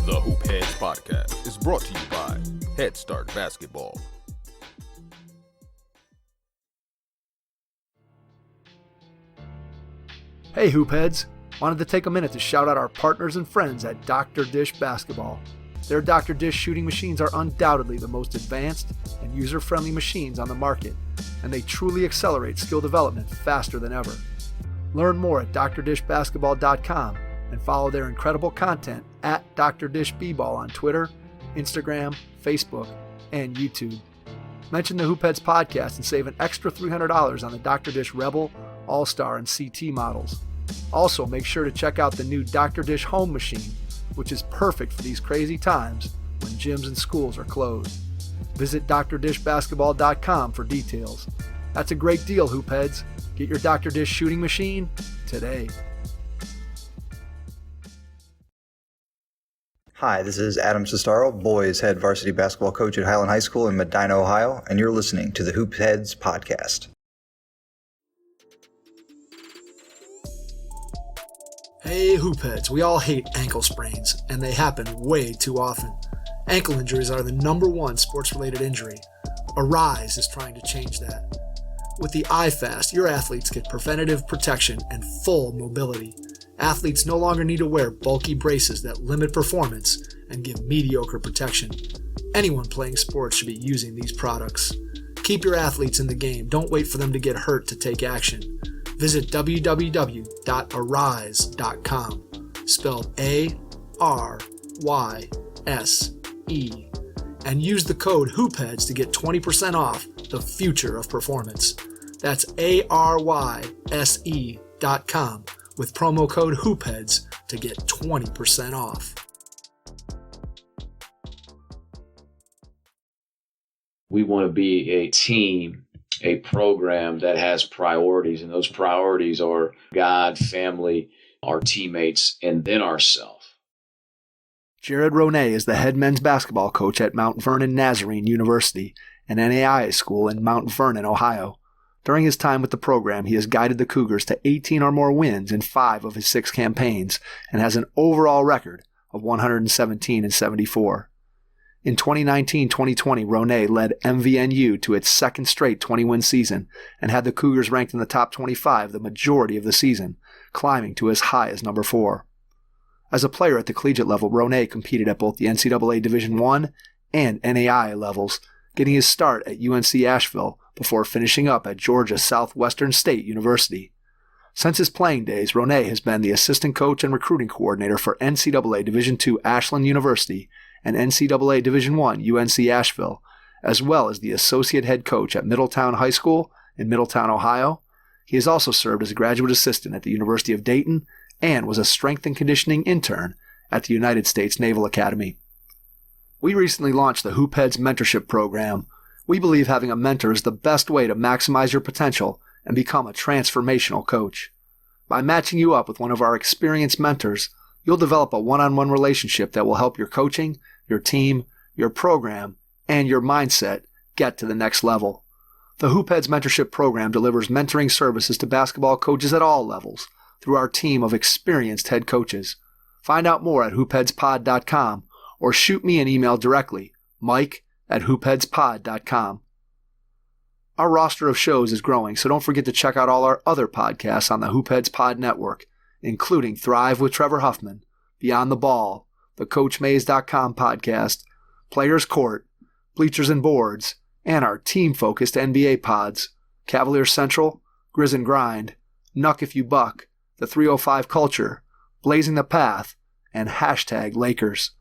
The Hoop Heads Podcast is brought to you by Head Start Basketball. Hey Hoopheads! Wanted to take a minute to shout out our partners and friends at Dr. Dish Basketball. Their Dr. Dish shooting machines are undoubtedly the most advanced and user-friendly machines on the market, and they truly accelerate skill development faster than ever. Learn more at drdishbasketball.com and follow their incredible content at Dr. Dish B-Ball on Twitter, Instagram, Facebook, and YouTube. Mention the Hoopheads podcast and save an extra $300 on the Dr. Dish Rebel, All-Star, and CT models. Also, make sure to check out the new Dr. Dish Home Machine, which is perfect for these crazy times when gyms and schools are closed. Visit drdishbasketball.com for details. That's a great deal, Hoopheads. Get your Dr. Dish shooting machine today. Hi, this is Adam Sestaro, boys head varsity basketball coach at Highland High School in Medina, Ohio, and you're listening to the Hoop Heads Podcast. Hey Hoopheads, we all hate ankle sprains, and they happen way too often. Ankle injuries are the #1 sports-related injury. Arise is trying to change that. With the iFast, your athletes get preventative protection and full mobility. Athletes no longer need to wear bulky braces that limit performance and give mediocre protection. Anyone playing sports should be using these products. Keep your athletes in the game. Don't wait for them to get hurt to take action. Visit www.arise.com, spelled A-R-Y-S-E, and use the code HOOPHEADS to get 20% off the future of performance. That's ARYSE.com with promo code HOOPHEADS to get 20% off. We want to be a team, a program that has priorities, and those priorities are God, family, our teammates, and then ourselves. Jared Ronai is the head men's basketball coach at Mount Vernon Nazarene University, an NAIA school in Mount Vernon, Ohio. During his time with the program, he has guided the Cougars to 18 or more wins in 5 of his 6 campaigns and has an overall record of 117-74. In 2019-2020, Ronai led MVNU to its second straight 20-win season and had the Cougars ranked in the top 25 the majority of the season, climbing to as high as number 4. As a player at the collegiate level, Ronai competed at both the NCAA Division I and NAIA levels, getting his start at UNC-Asheville before finishing up at Georgia Southwestern State University. Since his playing days, Ronai has been the assistant coach and recruiting coordinator for NCAA Division II Ashland University and NCAA Division I UNC-Asheville, as well as the associate head coach at Middletown High School in Middletown, Ohio. He has also served as a graduate assistant at the University of Dayton and was a Strength and Conditioning Intern at the United States Naval Academy. We recently launched the Hoop Heads Mentorship Program. We believe having a mentor is the best way to maximize your potential and become a transformational coach. By matching you up with one of our experienced mentors, you'll develop a one-on-one relationship that will help your coaching, your team, your program, and your mindset get to the next level. The Hoop Heads Mentorship Program delivers mentoring services to basketball coaches at all levels through our team of experienced head coaches. Find out more at hoopheadspod.com or shoot me an email directly, mike@hoopheadspod.com. Our roster of shows is growing, so don't forget to check out all our other podcasts on the Hoop Heads Pod Network, including Thrive with Trevor Huffman, Beyond the Ball, the CoachMaze.com podcast, Players Court, Bleachers and Boards, and our team-focused NBA pods, Cavalier Central, Grizz and Grind, Nuck If You Buck, The 305 Culture, Blazing the Path, and #Lakers.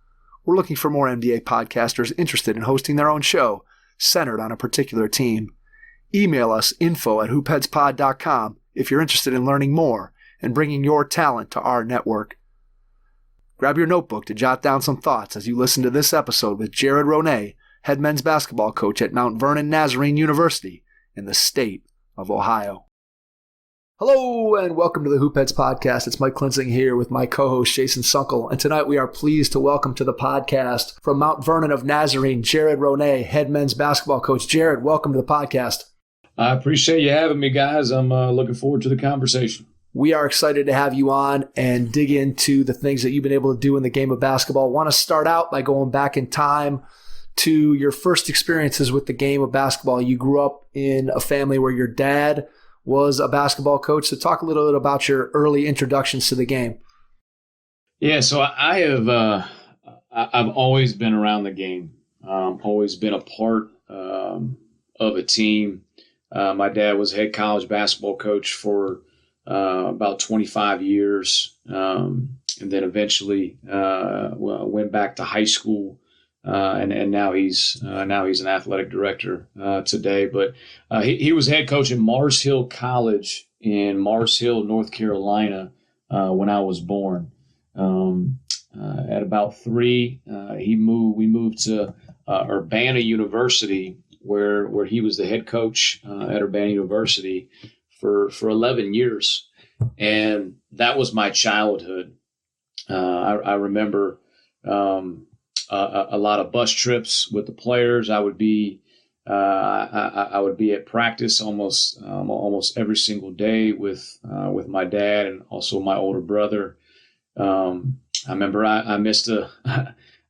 We're looking for more NBA podcasters interested in hosting their own show centered on a particular team. Email us info@hoopheadspod.com if you're interested in learning more and bringing your talent to our network. Grab your notebook to jot down some thoughts as you listen to this episode with Jared Ronai, head men's basketball coach at Mount Vernon Nazarene University in the state of Ohio. Hello and welcome to the Hoop Heads Podcast. It's Mike Klinzing here with my co-host Jason Sunkel, and tonight we are pleased to welcome to the podcast from Mount Vernon of Nazarene, Jared Ronai, head men's basketball coach. Jared, welcome to the podcast. I appreciate you having me, guys. I'm looking forward to the conversation. We are excited to have you on and dig into the things that you've been able to do in the game of basketball. I want to start out by going back in time to your first experiences with the game of basketball. You grew up in a family where your dad was a basketball coach. So talk a little bit about your early introductions to the game. Yeah, so I've always been around the game, always been a part of a team. My dad was head college basketball coach for about 25 years, and then eventually went back to high school. And now he's an athletic director today. But he was head coach at Mars Hill College in Mars Hill, North Carolina, when I was born. At about 3, we moved to Urbana University, where he was the head coach at Urbana University for 11 years, and that was my childhood. I remember. A lot of bus trips with the players. I would be at practice almost every single day with my dad and also my older brother. I remember I missed a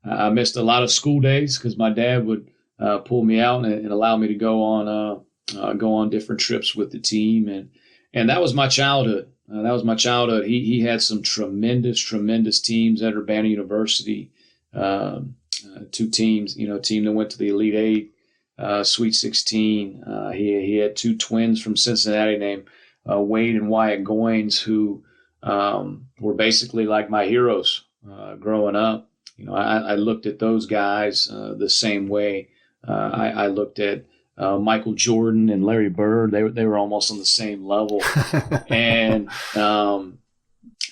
lot of school days because my dad would pull me out and allow me to go on different trips with the team, and that was my childhood. He had some tremendous teams at Urbana University. 2 teams, team that went to the Elite Eight, Sweet 16. He had 2 twins from Cincinnati named Wade and Wyatt Goins, who were basically like my heroes growing up. I looked at those guys the same way I looked at Michael Jordan and Larry Bird. They were almost on the same level, and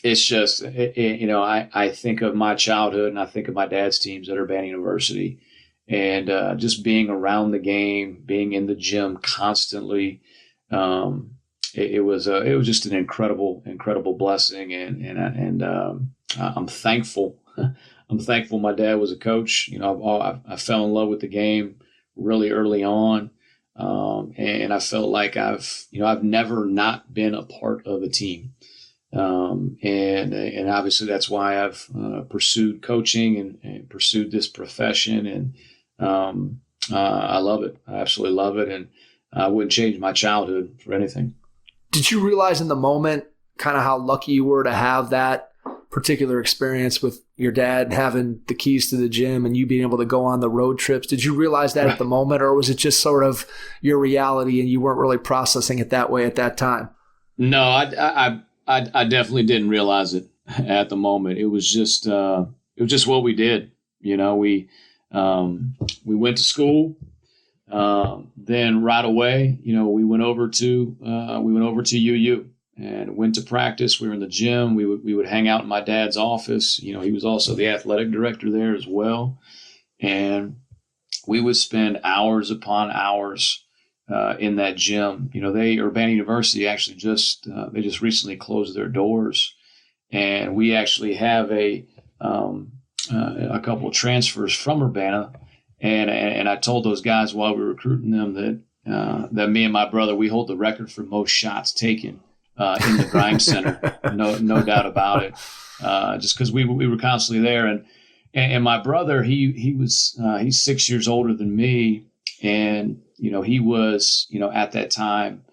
it's just, I think of my childhood and I think of my dad's teams at Urbana University, and just being around the game, being in the gym constantly. It was just an incredible blessing, and I'm thankful. I'm thankful my dad was a coach. I fell in love with the game really early on, and I felt like I've never not been a part of a team. And obviously that's why I've pursued coaching and pursued this profession, and I love it. I absolutely love it, and I wouldn't change my childhood for anything. Did you realize in the moment kind of how lucky you were to have that particular experience with your dad having the keys to the gym and you being able to go on the road trips? Did you realize that at the moment, or was it just sort of your reality and you weren't really processing it that way at that time? No, I definitely didn't realize it at the moment. It was just what we did. We went to school. Then right away, we went over to UU and went to practice. We were in the gym. We would hang out in my dad's office. He was also the athletic director there as well, and we would spend hours upon hours in that gym. Urbana University actually just recently closed their doors, and we actually have a couple of transfers from Urbana, and I told those guys while we were recruiting them that me and my brother, we hold the record for most shots taken in the Grimes Center. No doubt about it. Just because we were constantly there, and my brother, he's 6 years older than me, and he was, at that time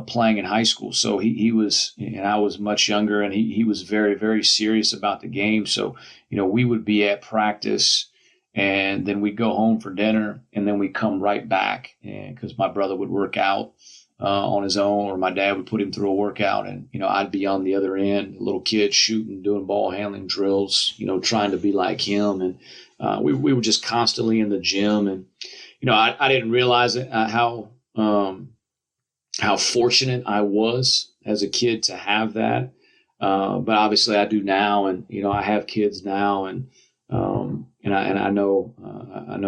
playing in high school. So he was, and I was much younger, and he was very, very serious about the game. So, we would be at practice, and then we'd go home for dinner, and then we'd come right back, and because my brother would work out on his own, or my dad would put him through a workout, and I'd be on the other end, a little kid shooting, doing ball handling drills, trying to be like him, and we were just constantly in the gym, and I didn't realize it, how fortunate I was as a kid to have that, but obviously I do now, and I have kids now, and I know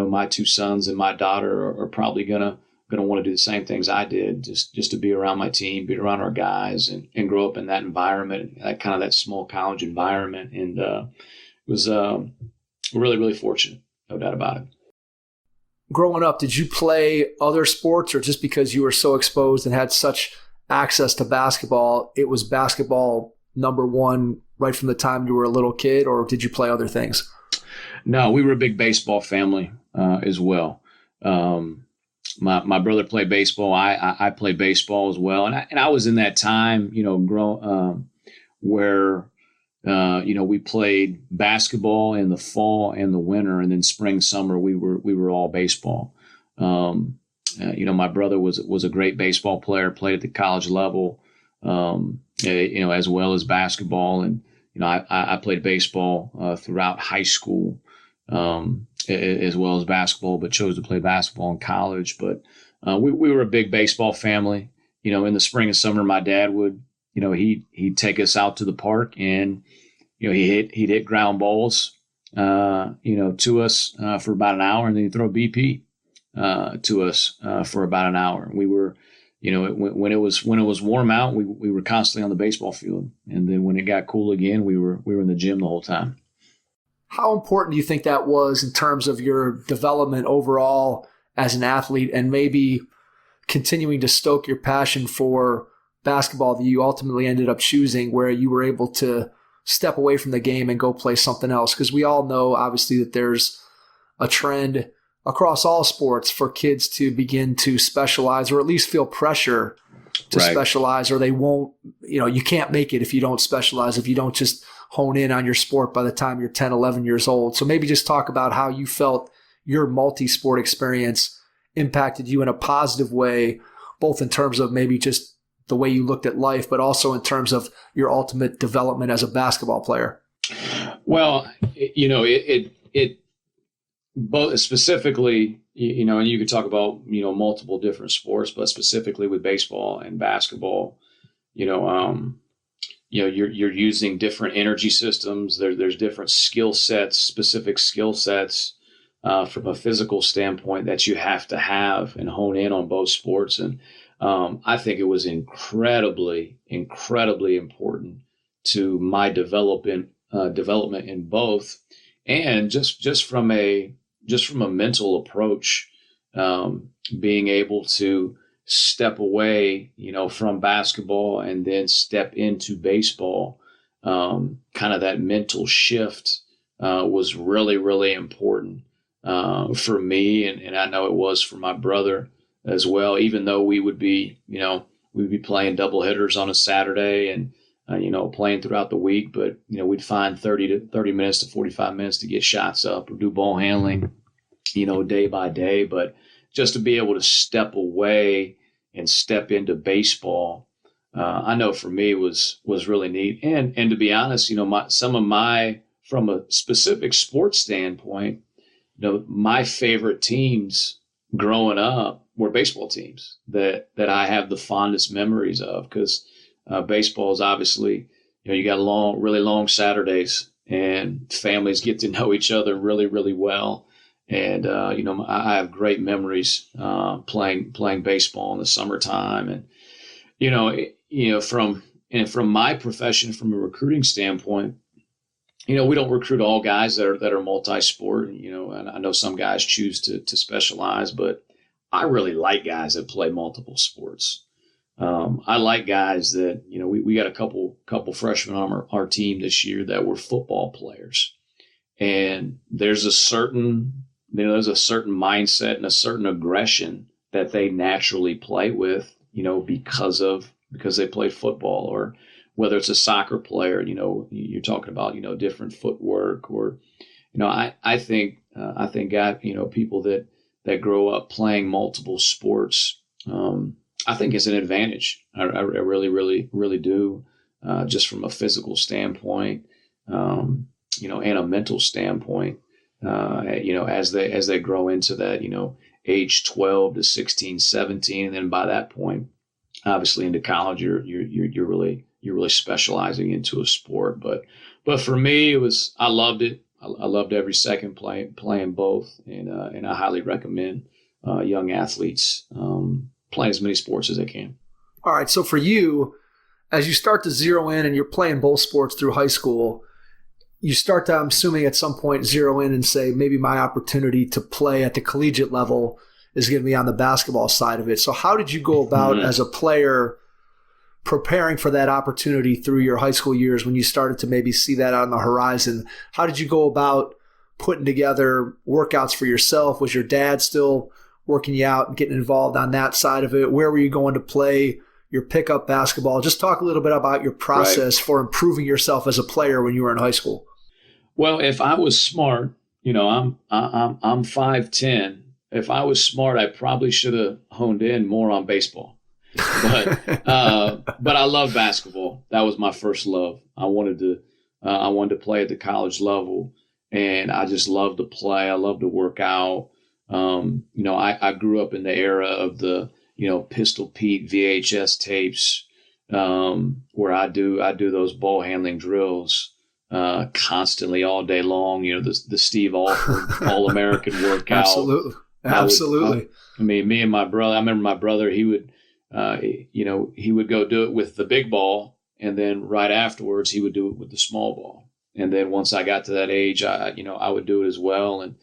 my 2 sons and my daughter are probably gonna going to want to do the same things I did, just to be around my team, be around our guys, and grow up in that environment, that small college environment. And was really, really fortunate, no doubt about it. Growing up, did you play other sports, or just because you were so exposed and had such access to basketball, it was basketball number one right from the time you were a little kid, or did you play other things? No, we were a big baseball family as well. My brother played baseball. I played baseball as well, and I was in that time, where we played basketball in the fall and the winter, and then spring, summer we were all baseball. My brother was a great baseball player, played at the college level, as well as basketball, and I played baseball throughout high school. As well as basketball, but chose to play basketball in college. But we were a big baseball family. In the spring and summer, my dad would, he'd take us out to the park, and he'd hit ground balls, to us for about an hour, and then he'd throw BP to us for about an hour. We were, when it was warm out, we were constantly on the baseball field, and then when it got cool again, we were in the gym the whole time. How important do you think that was in terms of your development overall as an athlete, and maybe continuing to stoke your passion for basketball that you ultimately ended up choosing, where you were able to step away from the game and go play something else? Because we all know, obviously, that there's a trend across all sports for kids to begin to specialize, or at least feel pressure to specialize, or they won't, you can't make it if you don't specialize, if you don't just hone in on your sport by the time you're 10, 11 years old. So maybe just talk about how you felt your multi-sport experience impacted you in a positive way, both in terms of maybe just the way you looked at life, but also in terms of your ultimate development as a basketball player. Well, it both specifically, and you could talk about, multiple different sports, but specifically with baseball and basketball, you're using different energy systems. There's different skill sets, specific skill sets from a physical standpoint that you have to have and hone in on both sports. And I think it was incredibly, incredibly important to my development in both, and just from a mental approach, being able to step away, from basketball and then step into baseball. Kind of that mental shift was really, really important for me, and I know it was for my brother as well. Even though we would be, we'd be playing double hitters on a Saturday and playing throughout the week, but we'd find 30 minutes to 45 minutes to get shots up or do ball handling, day by day. But just to be able to step away and step into baseball, I know for me was really neat. And to be honest, from a specific sports standpoint, my favorite teams growing up were baseball teams that I have the fondest memories of, because baseball is obviously, you got really long Saturdays, and families get to know each other really, really well. And, I have great memories playing baseball in the summertime. And, from my profession, from a recruiting standpoint, we don't recruit all guys that are multi-sport, and I know some guys choose to specialize, but I really like guys that play multiple sports. I like guys that, we got a couple freshmen on our team this year that were football players, and there's a certain mindset and a certain aggression that they naturally play with, because they play football, or whether it's a soccer player, you're talking about, different footwork, or, I think people that grow up playing multiple sports, I think it's an advantage. I really, really, really do, just from a physical standpoint, and a mental standpoint, as they grow into that, age 12 to 16, 17. And then by that point, obviously into college, you're really specializing into a sport. But for me, I loved it. I loved every second playing both, and I highly recommend young athletes playing as many sports as they can. All right. So for you, as you start to zero in and you're playing both sports through high school, you start to, I'm assuming at some point, zero in and say, maybe my opportunity to play at the collegiate level is going to be on the basketball side of it. So how did you go about as a player preparing for that opportunity through your high school years when you started to maybe see that on the horizon? How did you go about putting together workouts for yourself? Was your dad still working you out and getting involved on that side of it? Where were you going to play your pickup basketball? Just talk a little bit about your process for improving yourself as a player when you were in high school. Well, if I was smart, I'm 5'10". If I was smart, I probably should have honed in more on baseball. But I love basketball. That was my first love. I wanted to play at the college level, and I just loved to play. I loved to work out. I grew up in the era of the Pistol Pete VHS tapes, where I do those ball handling drills constantly all day long. The Steve Alford All-American workout. Absolutely. Me and my brother. I remember my brother. He would, he would go do it with the big ball, and then right afterwards he would do it with the small ball. And then once I got to that age, I would do it as well. And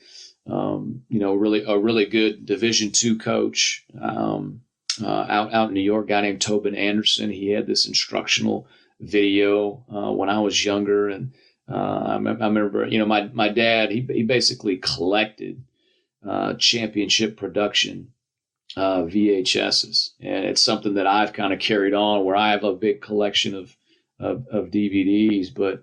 really a really good Division II coach out in New York, a guy named Tobin Anderson. He had this instructional video when I was younger, and I remember my dad. He basically collected championship production VHSs, and it's something that I've kind of carried on, where I have a big collection of DVDs. But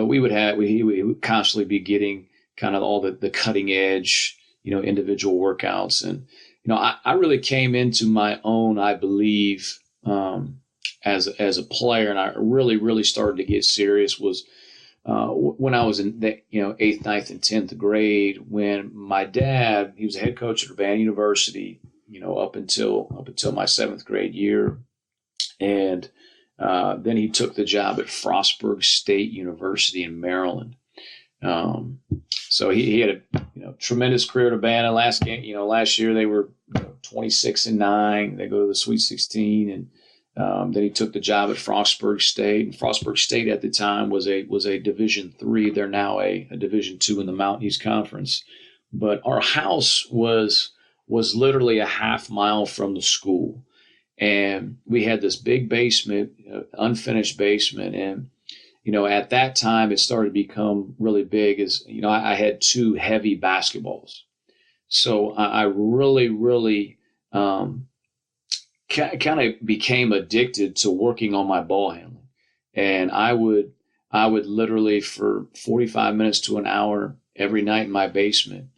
we would constantly be getting kind of all the cutting edge, individual workouts. And, I really came into my own, I believe, as a player, and I really started to get serious was when I was in the 8th, 9th, and 10th grade, when my dad, he was a head coach at Urbana University, up until my 7th grade year. And then he took the job at Frostburg State University in Maryland. So he had a tremendous career at Urbana. Last year they were 26-9. They go to the Sweet 16, and then he took the job at Frostburg State. And Frostburg State at the time was a Division III. They're now a Division II in the Mountain East Conference. But our house was literally a half mile from the school, and we had this big basement, unfinished basement, and at that time, it started to become really big. I had 2 heavy basketballs. So I really kind of became addicted to working on my ball handling. And I would literally, for 45 minutes to an hour every night in my basement,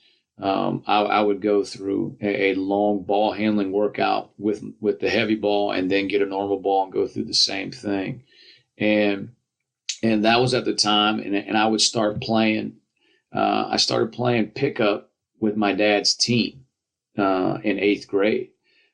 I would go through a long ball handling workout with the heavy ball, and then get a normal ball and go through the same thing. And that was at the time, and I would start playing. I started playing pickup with my dad's team in 8th grade.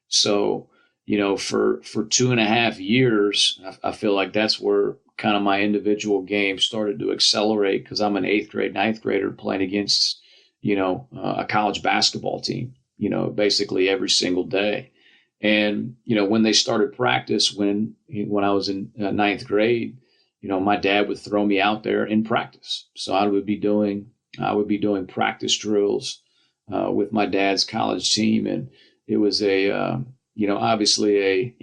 So, for 2.5 years, I feel like that's where kind of my individual game started to accelerate, because I'm an 8th grade, 9th grader playing against, a college basketball team, basically every single day. And, when they started practice, when I was in 9th grade, my dad would throw me out there in practice. So I would be doing practice drills with my dad's college team. And it was obviously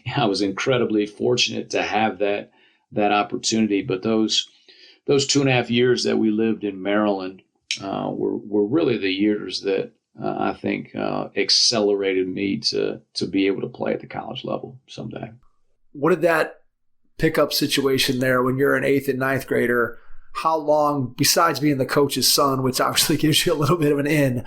I was incredibly fortunate to have that opportunity. But those 2.5 years that we lived in Maryland were really the years that I think accelerated me to be able to play at the college level someday. What did that pickup situation there when you're an 8th and 9th grader, how long, besides being the coach's son, which obviously gives you a little bit of an in,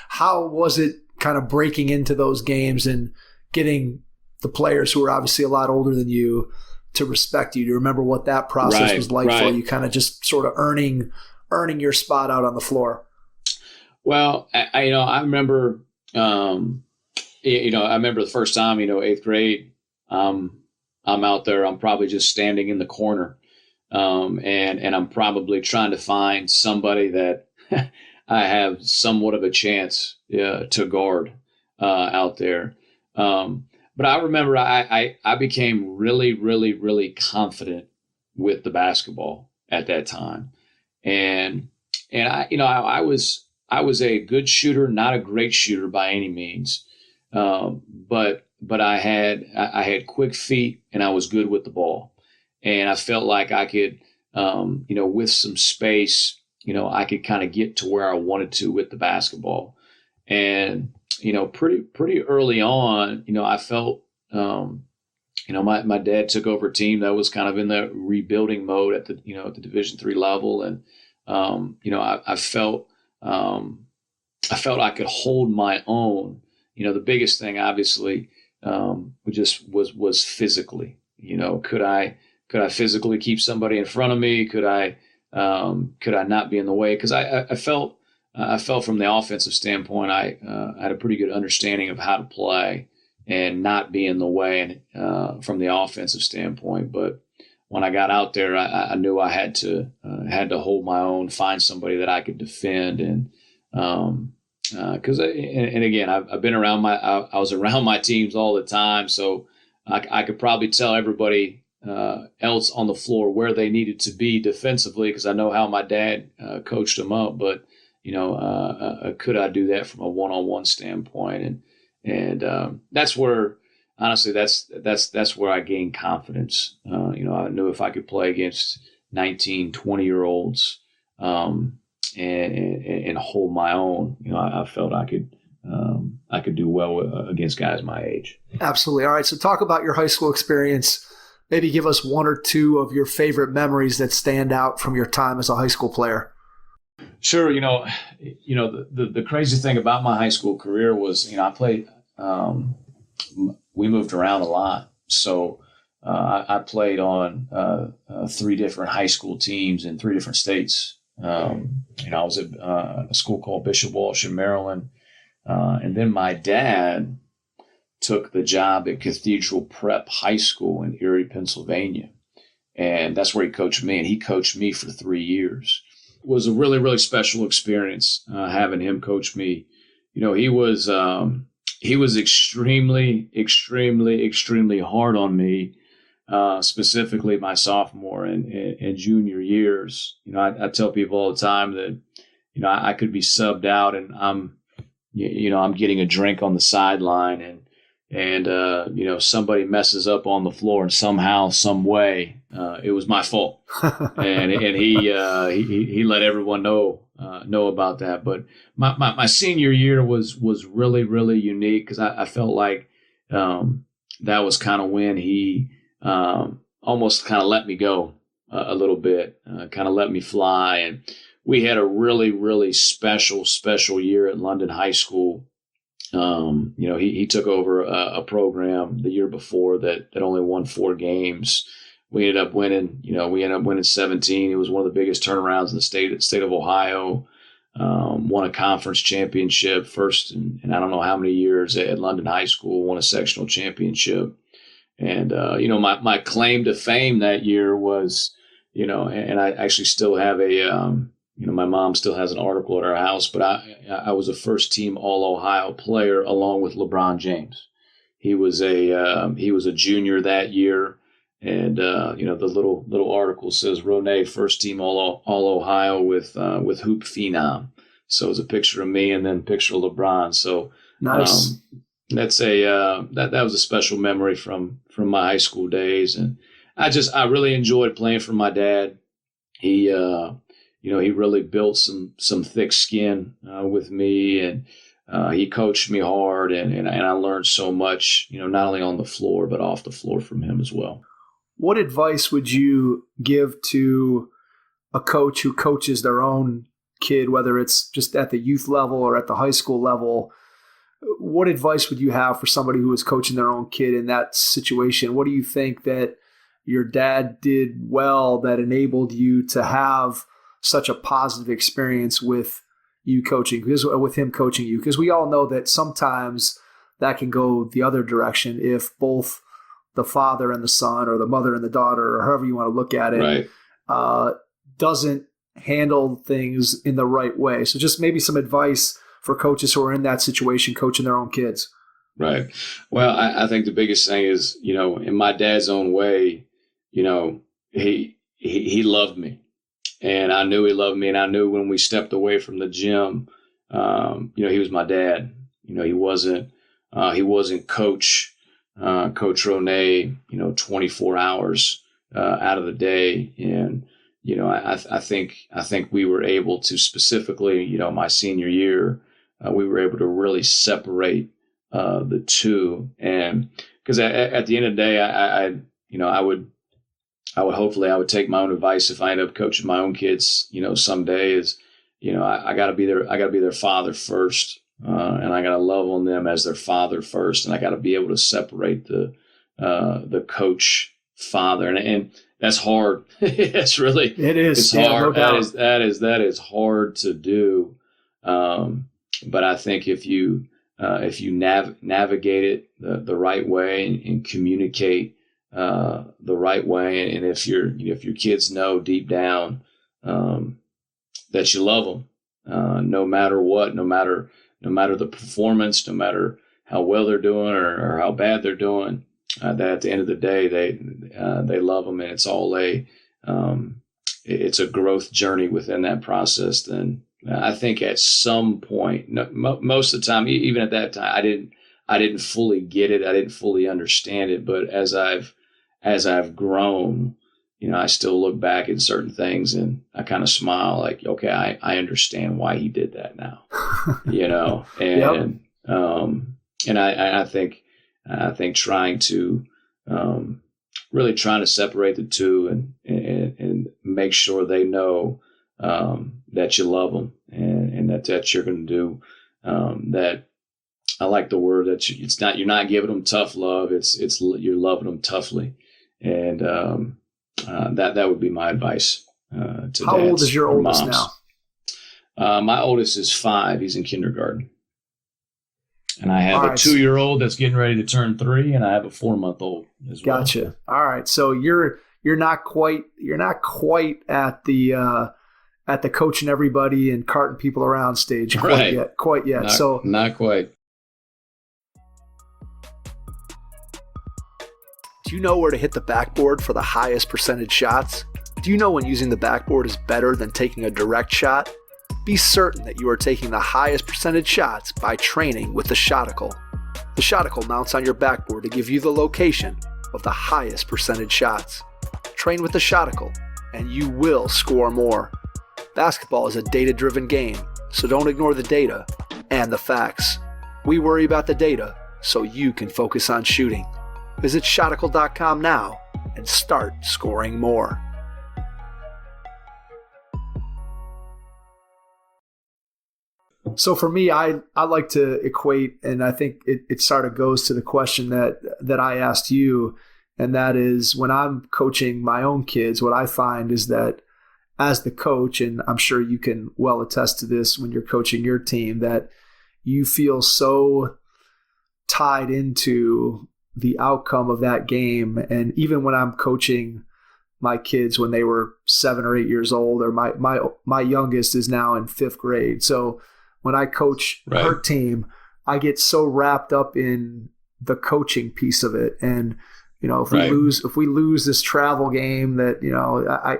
how was it kind of breaking into those games and getting the players who were obviously a lot older than you to respect you? Do you remember what that process was like for you, kind of just sort of earning your spot out on the floor? Well, I remember, I remember the first time, 8th grade, I'm out there, I'm probably just standing in the corner. And I'm probably trying to find somebody that I have somewhat of a chance to guard out there. But I remember I became really, really, really confident with the basketball at that time. And I was a good shooter, not a great shooter by any means. But I had quick feet and I was good with the ball. And I felt like I could, with some space, I could kind of get to where I wanted to with the basketball. And, pretty early on, I felt, my dad took over a team that was kind of in the rebuilding mode at the Division III level. And, I felt I could hold my own. The biggest thing, obviously, was physically. Could I physically keep somebody in front of me? Could I not be in the way? Because I felt from the offensive standpoint, I had a pretty good understanding of how to play and not be in the way, and from the offensive standpoint. But when I got out there, I knew I had to hold my own, find somebody that I could defend, and because again, I've been around I was around my teams all the time, so I could probably tell everybody else on the floor where they needed to be defensively, because I know how my dad coached them up. But could I do that from a one-on-one standpoint? And that's where, honestly, that's where I gained confidence. I knew if I could play against 19, 20-year-olds and hold my own, I felt I could do well against guys my age. Absolutely. All right. So talk about your high school experience. Maybe give us one or two of your favorite memories that stand out from your time as a high school player. Sure. The crazy thing about my high school career was, I played, we moved around a lot. So I played on 3 different high school teams in 3 different states. I was at a school called Bishop Walsh in Maryland. And then my dad took the job at Cathedral Prep High School in Erie, Pennsylvania. And that's where he coached me. And he coached me for 3 years. It was a really, really special experience having him coach me. He was extremely, extremely, extremely hard on me, specifically my sophomore and junior years. I tell people all the time that, I could be subbed out and I'm getting a drink on the sideline and somebody messes up on the floor and somehow, some way, it was my fault. and he let everyone know about that. But my senior year was really, really unique, because I felt like that was kind of when he almost kind of let me go a little bit, kind of let me fly. And we had a really, really special year at London High School. He took over a program the year before that only won 4 games. We ended up winning, 17. It was one of the biggest turnarounds in the state of Ohio. Won a conference championship first in I don't know how many years at London High School, won a sectional championship. And, my claim to fame that year was, and I actually still have my mom still has an article at our house, but I was a first team All-Ohio player along with LeBron James. He was a junior that year. And, the little article says Ronai first team All-Ohio with hoop phenom. So it was a picture of me and then a picture of LeBron. So nice. That's that was a special memory from my high school days. And I really enjoyed playing for my dad. He really built some thick skin with me, and he coached me hard, and I learned so much, not only on the floor, but off the floor from him as well. What advice would you give to a coach who coaches their own kid, whether it's just at the youth level or at the high school level? What advice would you have for somebody who is coaching their own kid in that situation? What do you think that your dad did well that enabled you to have such a positive experience with you coaching, with him coaching you? Because we all know that sometimes that can go the other direction if both the father and the son, or the mother and the daughter, or however you want to look at it, right, doesn't handle things in the right way. So just maybe some advice for coaches who are in that situation, coaching their own kids. Right. Well, I think the biggest thing is, in my dad's own way, he loved me, and I knew he loved me. And I knew when we stepped away from the gym, he was my dad. He wasn't Coach Ronai, 24 hours out of the day. And, I think we were able to specifically, my senior year, we were able to really separate the two. And because at the end of the day, I would take my own advice if I end up coaching my own kids, someday is, I gotta be their father first. And I got to love on them as their father first. And I got to be able to separate the coach father. And that's hard. It is. It's hard. No doubt. That is hard to do. But I think if you navigate it the right way and communicate the right way, and if your kids know deep down that you love them, no matter what, no matter the performance, no matter how well they're doing or how bad they're doing, that at the end of the day they love them, and it's all it's a growth journey within that process. Then I think at some point, most of the time, even at that time, I didn't fully get it, I didn't fully understand it, but as I've grown, I still look back at certain things and I kind of smile like, okay, I understand why he did that now, and, yep. And I think trying to, really trying to separate the two and make sure they know, that you love them and that you're going to do, that. I like the word that you're not giving them tough love. It's you're loving them toughly. And, that would be my advice to How old is your oldest moms. Now? My oldest is 5. He's in kindergarten. And I have All a right. 2-year-old that's getting ready to turn 3, and I have a 4-month-old as well. Gotcha. All right. So you're not quite at the coaching everybody and carting people around stage quite yet. Not quite. Do you know where to hit the backboard for the highest percentage shots? Do you know when using the backboard is better than taking a direct shot? Be certain that you are taking the highest percentage shots by training with the Shoticle. The Shoticle mounts on your backboard to give you the location of the highest percentage shots. Train with the Shoticle, and you will score more. Basketball is a data-driven game, so don't ignore the data and the facts. We worry about the data so you can focus on shooting. Visit Shoticle.com now and start scoring more. So for me, I like to equate, and I think it sort of goes to the question that I asked you, and that is when I'm coaching my own kids, what I find is that as the coach, and I'm sure you can well attest to this when you're coaching your team, that you feel so tied into the outcome of that game. And even when I'm coaching my kids when they were 7 or 8 years old, or my youngest is now in 5th grade. So when I coach her team, I get so wrapped up in the coaching piece of it. And, if we lose this travel game that,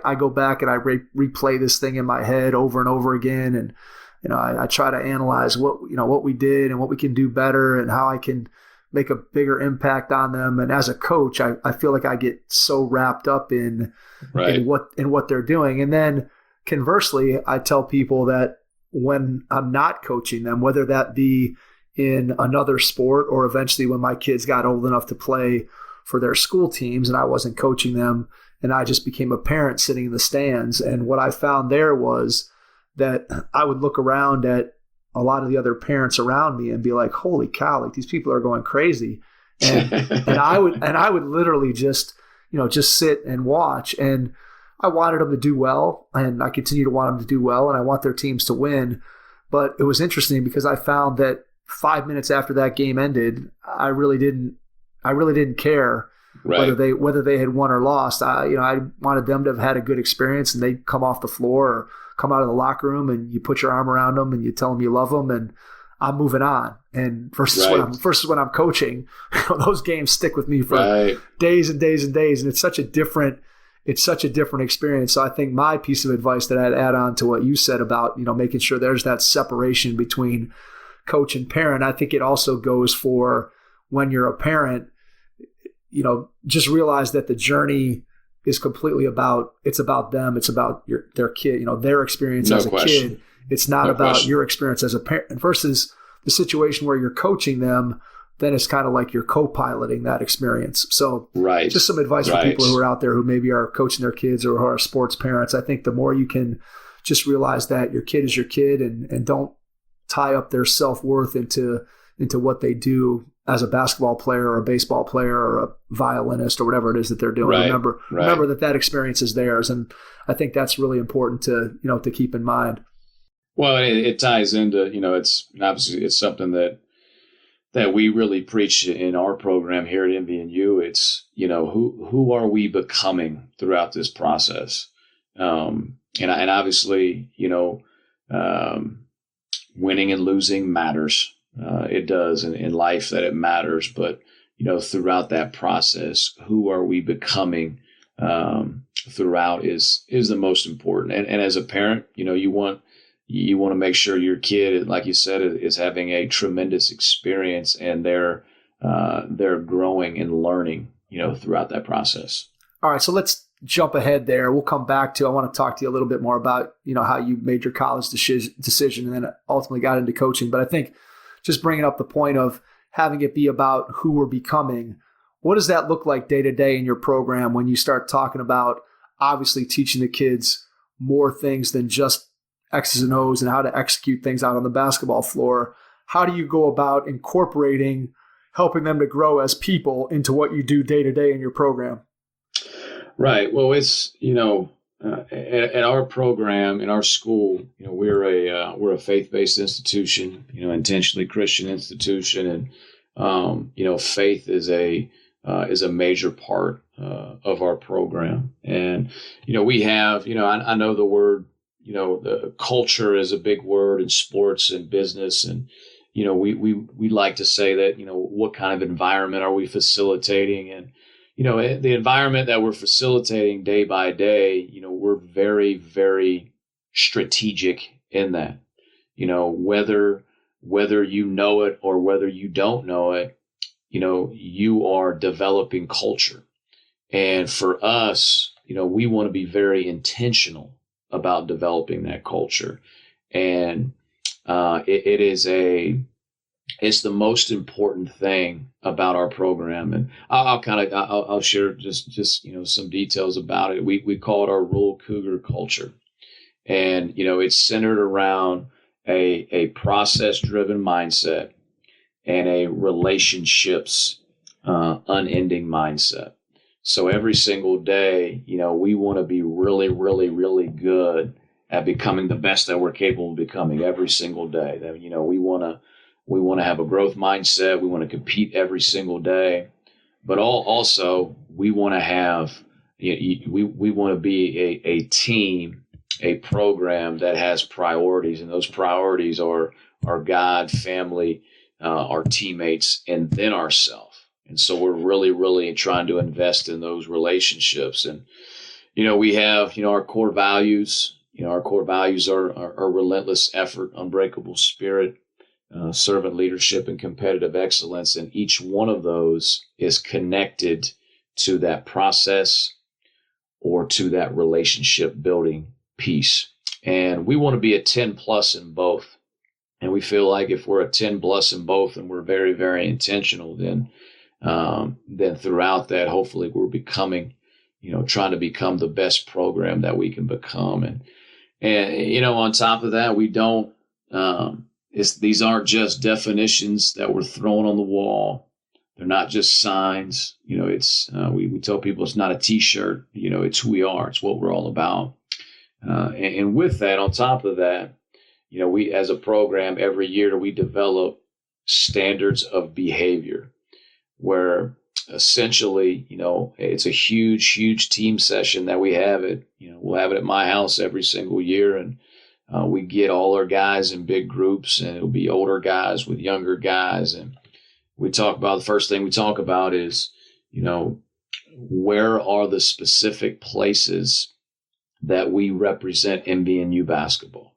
I go back and I replay this thing in my head over and over again. And, I try to analyze what we did and what we can do better and how I can make a bigger impact on them. And as a coach, I feel like I get so wrapped up in what they're doing. And then conversely, I tell people that when I'm not coaching them, whether that be in another sport or eventually when my kids got old enough to play for their school teams and I wasn't coaching them and I just became a parent sitting in the stands. And what I found there was that I would look around at a lot of the other parents around me and be like, holy cow, like these people are going crazy. And I would literally just sit and watch. And I wanted them to do well, and I continue to want them to do well, and I want their teams to win. But it was interesting because I found that 5 minutes after that game ended, I really didn't care whether they had won or lost. I wanted them to have had a good experience and they'd come off the floor or come out of the locker room and you put your arm around them and you tell them you love them and I'm moving on. And versus when I'm coaching, those games stick with me for days and days and days. And it's such a different experience. So I think my piece of advice that I'd add on to what you said about, making sure there's that separation between coach and parent. I think it also goes for when you're a parent, just realize that the journey is completely about them. It's about their kid, their experience as a kid. It's not about your experience as a parent versus the situation where you're coaching them. Then it's kind of like you're co-piloting that experience. So just some advice for people who are out there who maybe are coaching their kids or who are sports parents. I think the more you can just realize that your kid is your kid and don't tie up their self-worth into what they do as a basketball player or a baseball player or a violinist or whatever it is that they're doing. Remember that experience is theirs. And I think that's really important to keep in mind. Well, it ties into, it's obviously it's something that we really preach in our program here at MVNU. It's, who are we becoming throughout this process? And obviously, winning and losing matters. It does in life that it matters. But, throughout that process, who are we becoming throughout is the most important. And as a parent, you want to make sure your kid, like you said, is having a tremendous experience and they're growing and learning, throughout that process. All right. So let's jump ahead there. We'll come back to, I want to talk to you a little bit more about, how you made your college decision and then ultimately got into coaching. But I think just bringing up the point of having it be about who we're becoming, what does that look like day to day in your program when you start talking about obviously teaching the kids more things than just X's and O's and how to execute things out on the basketball floor? How do you go about incorporating, helping them to grow as people into what you do day to day in your program? Right. Well, it's, at our program, in our school, we're a faith-based institution, intentionally Christian institution. And, faith is a major part of our program. And, we have, I know the word, the culture is a big word in sports and business. And, we like to say that, what kind of environment are we facilitating? And, the environment that we're facilitating day by day, we're very, very strategic in that, whether you know it or whether you don't know it, you are developing culture. And for us, we want to be very intentional about developing that culture. And it's the most important thing about our program. And I'll share just some details about it. We call it our rural Cougar culture. And, it's centered around a process-driven mindset and a relationships unending mindset. So every single day, we want to be really, really, really good at becoming the best that we're capable of becoming every single day. That, we want to have a growth mindset. We want to compete every single day, but also we want to have, we want to be a team, a program that has priorities, and those priorities are God, family, our teammates, and then ourselves. And so we're really, really trying to invest in those relationships. And, we have, our core values. Our core values are relentless effort, unbreakable spirit, servant leadership, and competitive excellence. And each one of those is connected to that process or to that relationship building piece. And we want to be a 10 plus in both. And we feel like if we're a 10 plus in both and we're very, very intentional, then throughout that, hopefully we're becoming, trying to become the best program that we can become. And on top of that, we don't, these aren't just definitions that we're throwing on the wall. They're not just signs. We tell people it's not a t-shirt, it's who we are. It's what we're all about. And with that, on top of that, we, as a program, every year we develop standards of behavior where essentially, it's a huge, huge team session that we have we'll have it at my house every single year. And, we get all our guys in big groups, and it'll be older guys with younger guys. And we talk about, the first thing we talk about is, where are the specific places that we represent MVNU basketball?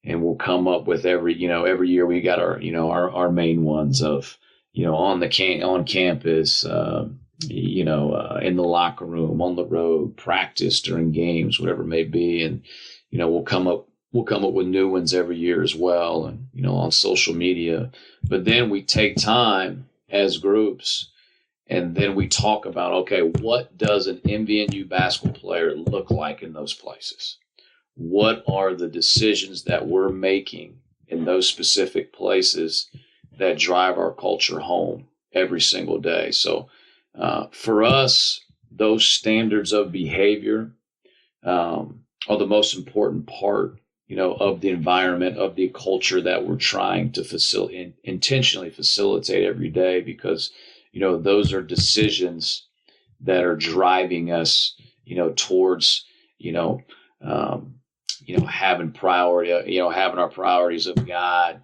And we'll come up with every year we got our main ones of, on campus, in the locker room, on the road, practice, during games, whatever it may be. And, we'll come up with new ones every year as well, and, on social media. But then we take time as groups, and then we talk about, okay, what does an MVNU basketball player look like in those places? What are the decisions that we're making in those specific places that drive our culture home every single day? So for us, those standards of behavior are the most important part, of the environment, of the culture that we're trying to intentionally facilitate every day, because, those are decisions that are driving us, towards, having having our priorities of God,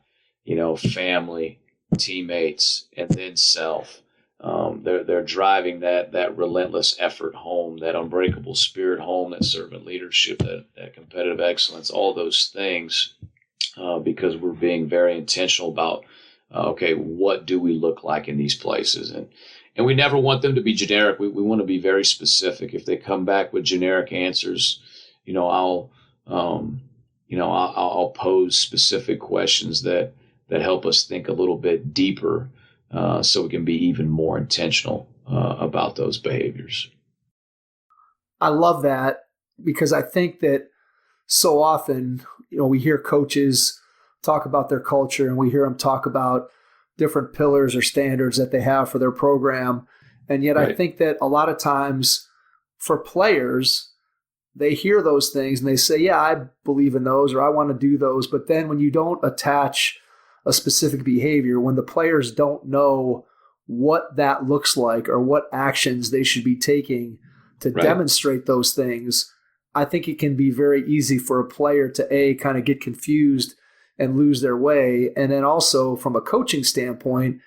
family, teammates, and then self. They're driving that relentless effort home, that unbreakable spirit home, that servant leadership, that competitive excellence, all those things, because we're being very intentional about, okay, what do we look like in these places? And we never want them to be generic. We want to be very specific. If they come back with generic answers, I'll pose specific questions that help us think a little bit deeper, so we can be even more intentional about those behaviors. I love that, because I think that so often, we hear coaches talk about their culture, and we hear them talk about different pillars or standards that they have for their program. And yet right. I think that a lot of times for players, they hear those things and they say, yeah, I believe in those, or I want to do those. But then when you don't attach a specific behavior, when the players don't know what that looks like or what actions they should be taking to right. demonstrate those things, I think it can be very easy for a player to kind of get confused and lose their way. And then also from a coaching standpoint,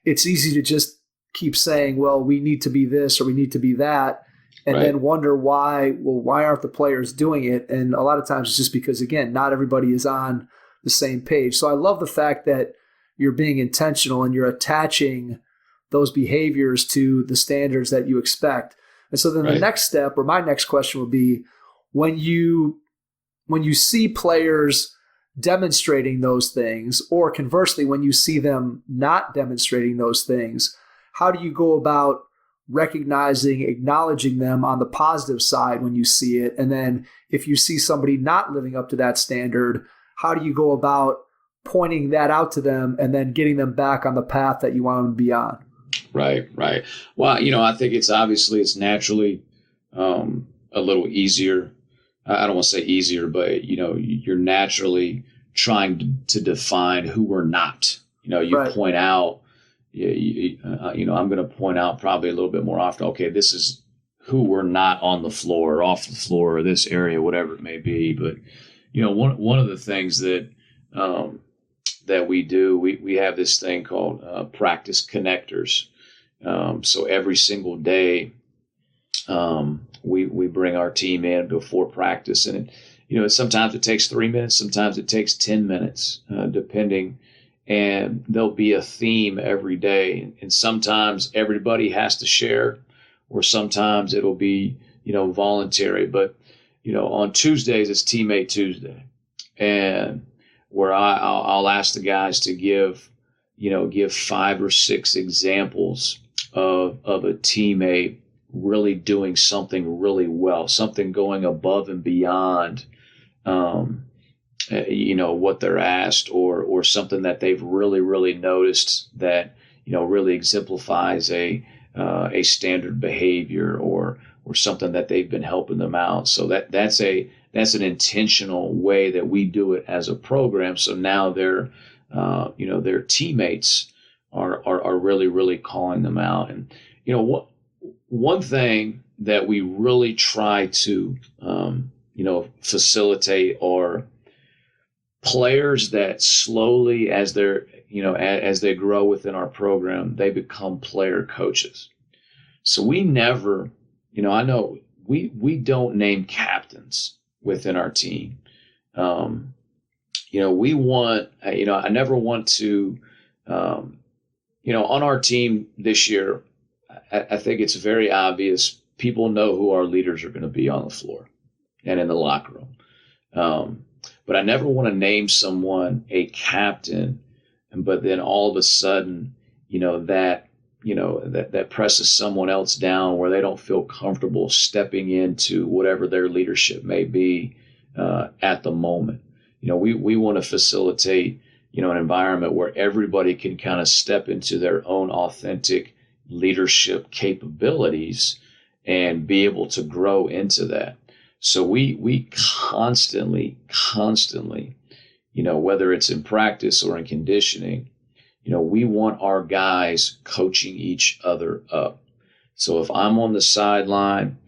it's easy to just keep saying, well, we need to be this or we need to be that, and right. then wonder why aren't the players doing it? And a lot of times it's just because, again, not everybody is on the same page. So I love the fact that you're being intentional and you're attaching those behaviors to the standards that you expect. And so then right. the next step, or my next question would be, when you see players demonstrating those things, or conversely, when you see them not demonstrating those things, how do you go about recognizing, acknowledging them on the positive side when you see it? And then if you see somebody not living up to that standard, how do you go about pointing that out to them and then getting them back on the path that you want them to be on? Right. Well, I think it's naturally a little easier. I don't want to say easier, but, you're naturally trying to define who we're not. You right. point out, I'm going to point out probably a little bit more often, okay, this is who we're not on the floor or off the floor or this area, whatever it may be. But, one of the things that we do, we have this thing called practice connectors. So every single day, we bring our team in before practice, and sometimes it takes 3 minutes, sometimes it takes 10 minutes, depending. And there'll be a theme every day, and sometimes everybody has to share, or sometimes it'll be voluntary. But on Tuesdays it's Teammate Tuesday, and where I'll ask the guys to give 5 or 6 examples of a teammate really doing something really well, something going above and beyond, what they're asked, or something that they've really, really noticed that, really exemplifies a standard behavior, or something that they've been helping them out. So that's an intentional way that we do it as a program. So now their teammates are really, really calling them out. And, one thing that we really try to, facilitate are players that slowly, as they grow within our program, they become player coaches. So we never, I know we don't name captains within our team. We want, I never want to, on our team this year, I think it's very obvious. People know who our leaders are going to be on the floor and in the locker room. But I never want to name someone a captain, but then all of a sudden, that presses someone else down where they don't feel comfortable stepping into whatever their leadership may be at the moment. We want to facilitate, an environment where everybody can kind of step into their own authentic leadership capabilities and be able to grow into that. So we constantly, whether it's in practice or in conditioning, we want our guys coaching each other up. So if I'm on the sideline,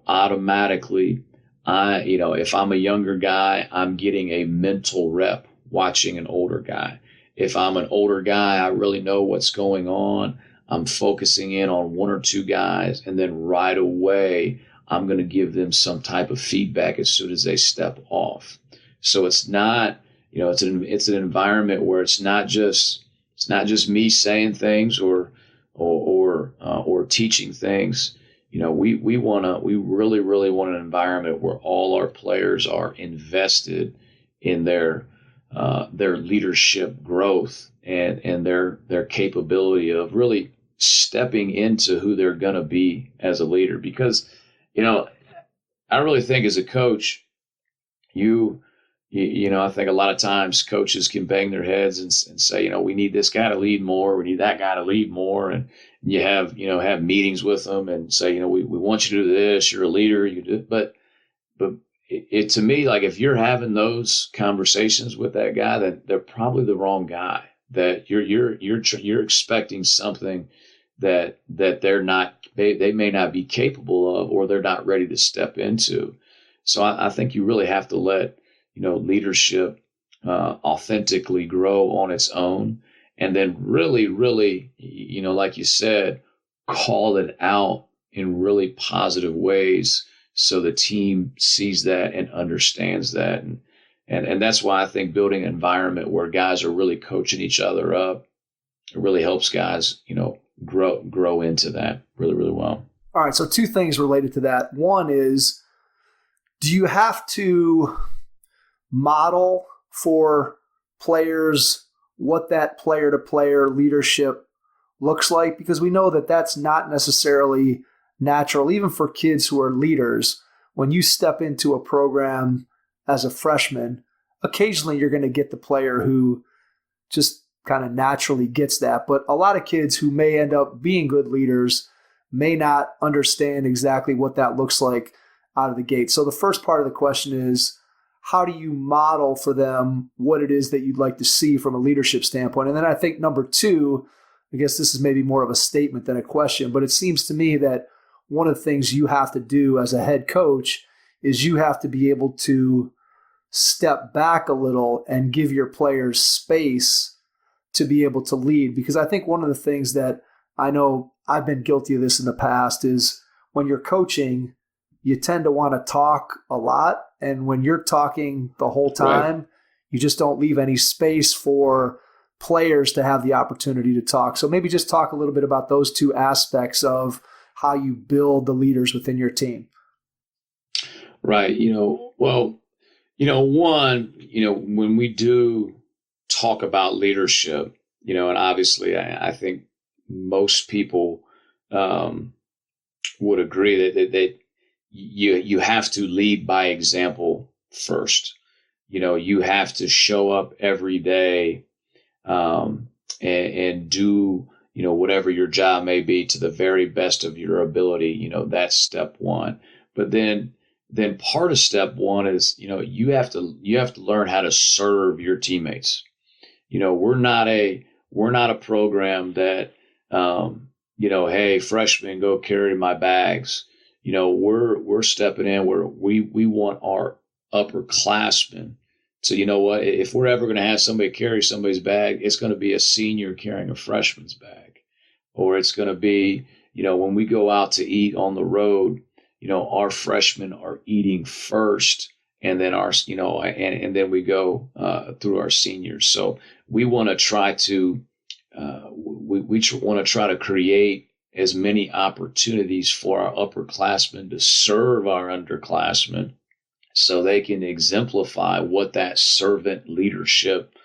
automatically, if I'm a younger guy, I'm getting a mental rep watching an older guy. If I'm an older guy, I really know what's going on. I'm focusing in on one or two guys, and then right away, I'm going to give them some type of feedback as soon as they step off. So it's not, it's an environment where it's not just me saying things or teaching things. We really want an environment where all our players are invested in their leadership growth and their capability of really stepping into who they're going to be as a leader. Because, I really think as a coach, I think a lot of times coaches can bang their heads and say, we need this guy to lead more. We need that guy to lead more. And you have meetings with them and say, we want you to do this. You're a leader. You do. But it to me, like if you're having those conversations with that guy, then they're probably the wrong guy. That you're expecting something that they're not. They may not be capable of, or they're not ready to step into. So I think you really have to let leadership authentically grow on its own, and then really, like you said, call it out in really positive ways so the team sees that and understands that. And that's why I think building an environment where guys are really coaching each other up, it really helps guys, grow into that really, really well. All right. So two things related to that. One is, do you have to model for players what that player-to-player leadership looks like? Because we know that that's not necessarily natural, even for kids who are leaders. When you step into a program as a freshman, occasionally you're going to get the player who just kind of naturally gets that. But a lot of kids who may end up being good leaders may not understand exactly what that looks like out of the gate. So the first part of the question is, how do you model for them what it is that you'd like to see from a leadership standpoint? And then I think number two, I guess this is maybe more of a statement than a question, but it seems to me that one of the things you have to do as a head coach is you have to be able to step back a little and give your players space to be able to lead. Because I think one of the things that I know I've been guilty of this in the past is when you're coaching, you tend to want to talk a lot. And when you're talking the whole time, right, you just don't leave any space for players to have the opportunity to talk. So maybe just talk a little bit about those two aspects of how you build the leaders within your team. Right. One, when we do talk about leadership, and obviously I think most people would agree that you have to lead by example first. You have to show up every day and do, whatever your job may be to the very best of your ability. That's step one. But then part of step one is, you have to learn how to serve your teammates. We're not a program that, hey, freshmen, go carry my bags. We're stepping in where we want our upperclassmen So you know what? If we're ever going to have somebody carry somebody's bag, it's going to be a senior carrying a freshman's bag, or it's going to be, when we go out to eat on the road, our freshmen are eating first, and then and then we go through our seniors. So we want to try to want to try to create as many opportunities for our upperclassmen to serve our underclassmen, so they can exemplify what that servant leadership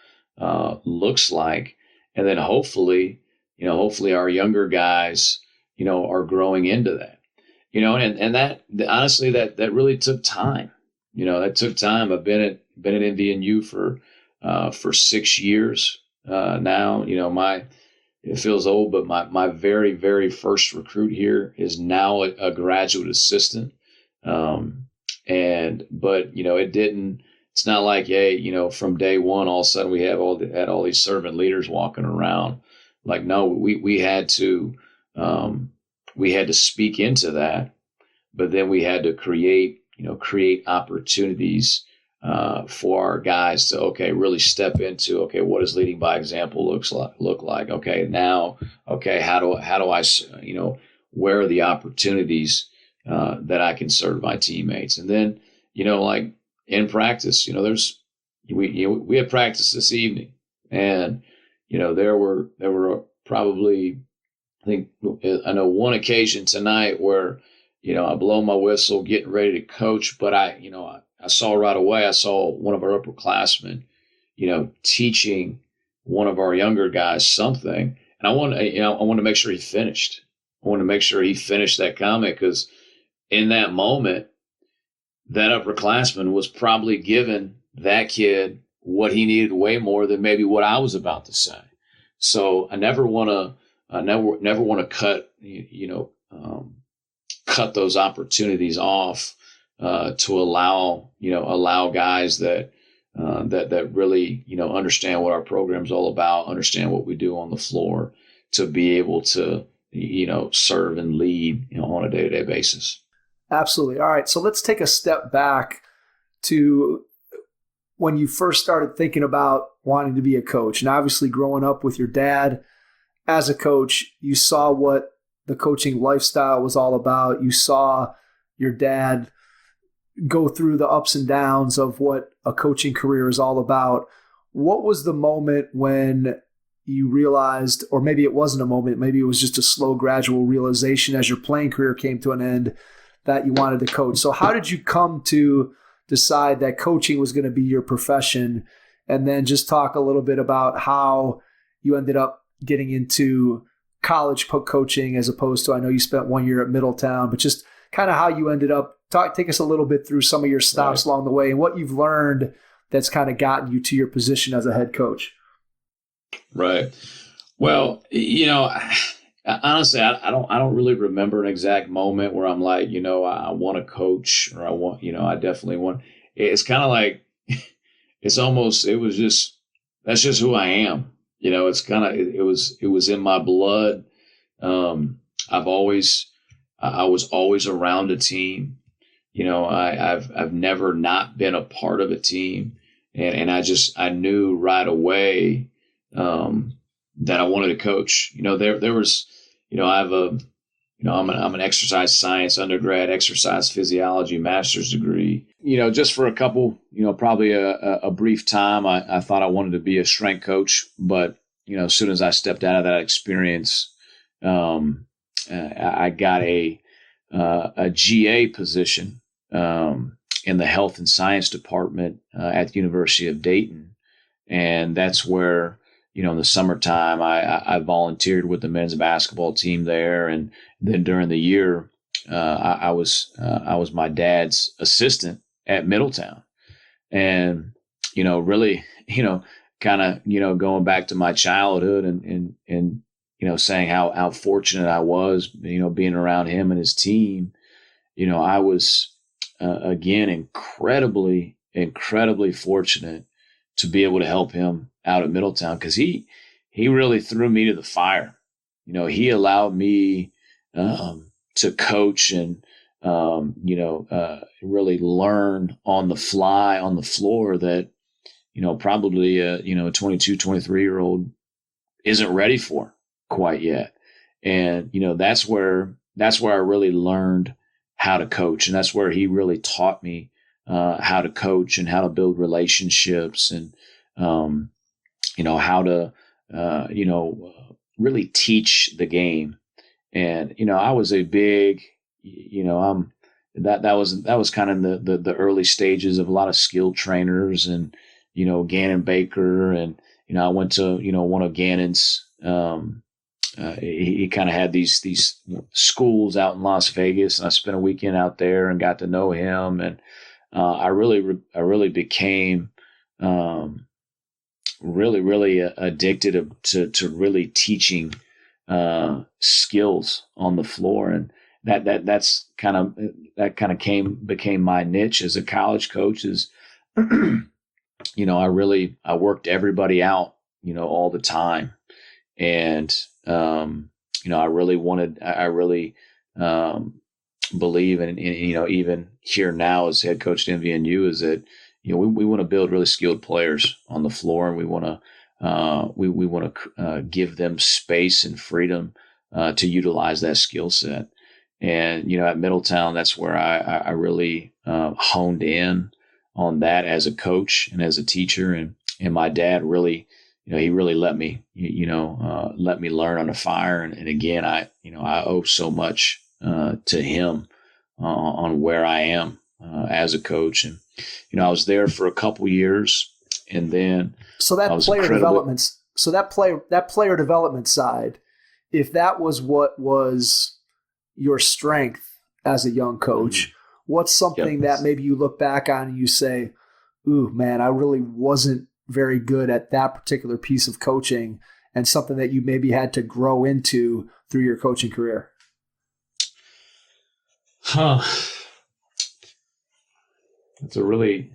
looks like, and then hopefully our younger guys, are growing into that, and that honestly that really took time. That took time. I've been at MVNU for 6 years now. It feels old, but my very, very first recruit here is now a graduate assistant. It's not like, hey, from day one, all of a sudden we had all these servant leaders walking around. Like, no, we had to speak into that, but then we had to create opportunities for our guys to, really step into, what does leading by example look like? How do I, where are the opportunities that I can serve my teammates? And then, like in practice, we had practice this evening, and, there were probably, I know one occasion tonight where, I blow my whistle getting ready to coach, but I saw right away, I saw one of our upperclassmen, teaching one of our younger guys something. And I want to make sure he finished. I want to make sure he finished that comment, because in that moment, that upperclassman was probably giving that kid what he needed way more than maybe what I was about to say. So I never want to cut those opportunities off to allow guys that really understand what our program's all about, understand what we do on the floor, to be able to serve and lead on a day-to-day basis. Absolutely. All right, so let's take a step back to when you first started thinking about wanting to be a coach. And obviously growing up with your dad as a coach, you saw what the coaching lifestyle was all about. You saw your dad go through the ups and downs of what a coaching career is all about. What was the moment when you realized, or maybe it wasn't a moment, maybe it was just a slow, gradual realization as your playing career came to an end, that you wanted to coach? So how did you come to decide that coaching was going to be your profession? And then just talk a little bit about how you ended up getting into college coaching as opposed to, I know you spent 1 year at Middletown, but just kind of how you ended up. Take us a little bit through some of your stops along the way and what you've learned that's kind of gotten you to your position as a head coach. Right. Well, honestly, I don't really remember an exact moment where I'm like, I want to coach, or I definitely want. It's kind of like, that's just who I am. It was in my blood. I was always around a team. I've never not been a part of a team, and I knew right away that I wanted to coach. There was, I'm an exercise science undergrad, exercise physiology master's degree. Just for a couple, probably a brief time, I thought I wanted to be a strength coach, but as soon as I stepped out of that experience, I got a GA position in the health and science department at the University of Dayton. And that's where, in the summertime, I volunteered with the men's basketball team there. And then during the year, I was my dad's assistant at Middletown. And, really, kind of, going back to my childhood and saying how fortunate I was, being around him and his team. I was, again, incredibly fortunate to be able to help him out at Middletown, because he really threw me to the fire. He allowed me to coach and, really learn on the fly, on the floor, that, probably a 22, 23-year-old isn't ready for quite yet. And, that's where I really learned how to coach. And that's where he really taught me how to coach and how to build relationships and, how to, really teach the game. And, I was a big, that was kind of the early stages of a lot of skilled trainers and, Gannon Baker. And, I went to, one of Gannon's, he kind of had these schools out in Las Vegas, and I spent a weekend out there and got to know him. And I really became really addicted to really teaching skills on the floor, and that kind of became my niche as a college coach. Is I worked everybody out, all the time, and I really believe in even here now as head coach at MVNU is that we want to build really skilled players on the floor, and we want to give them space and freedom to utilize that skill set. And at Middletown, that's where I really honed in on that as a coach and as a teacher, and my dad really. He really let me learn under fire. And again, I owe so much to him on where I am as a coach. And, I was there for a couple years, and then that player development side, if that was what was your strength as a young coach, what's something that maybe you look back on and you say, ooh, man, I really wasn't very good at that particular piece of coaching, and something that you maybe had to grow into through your coaching career? That's a really,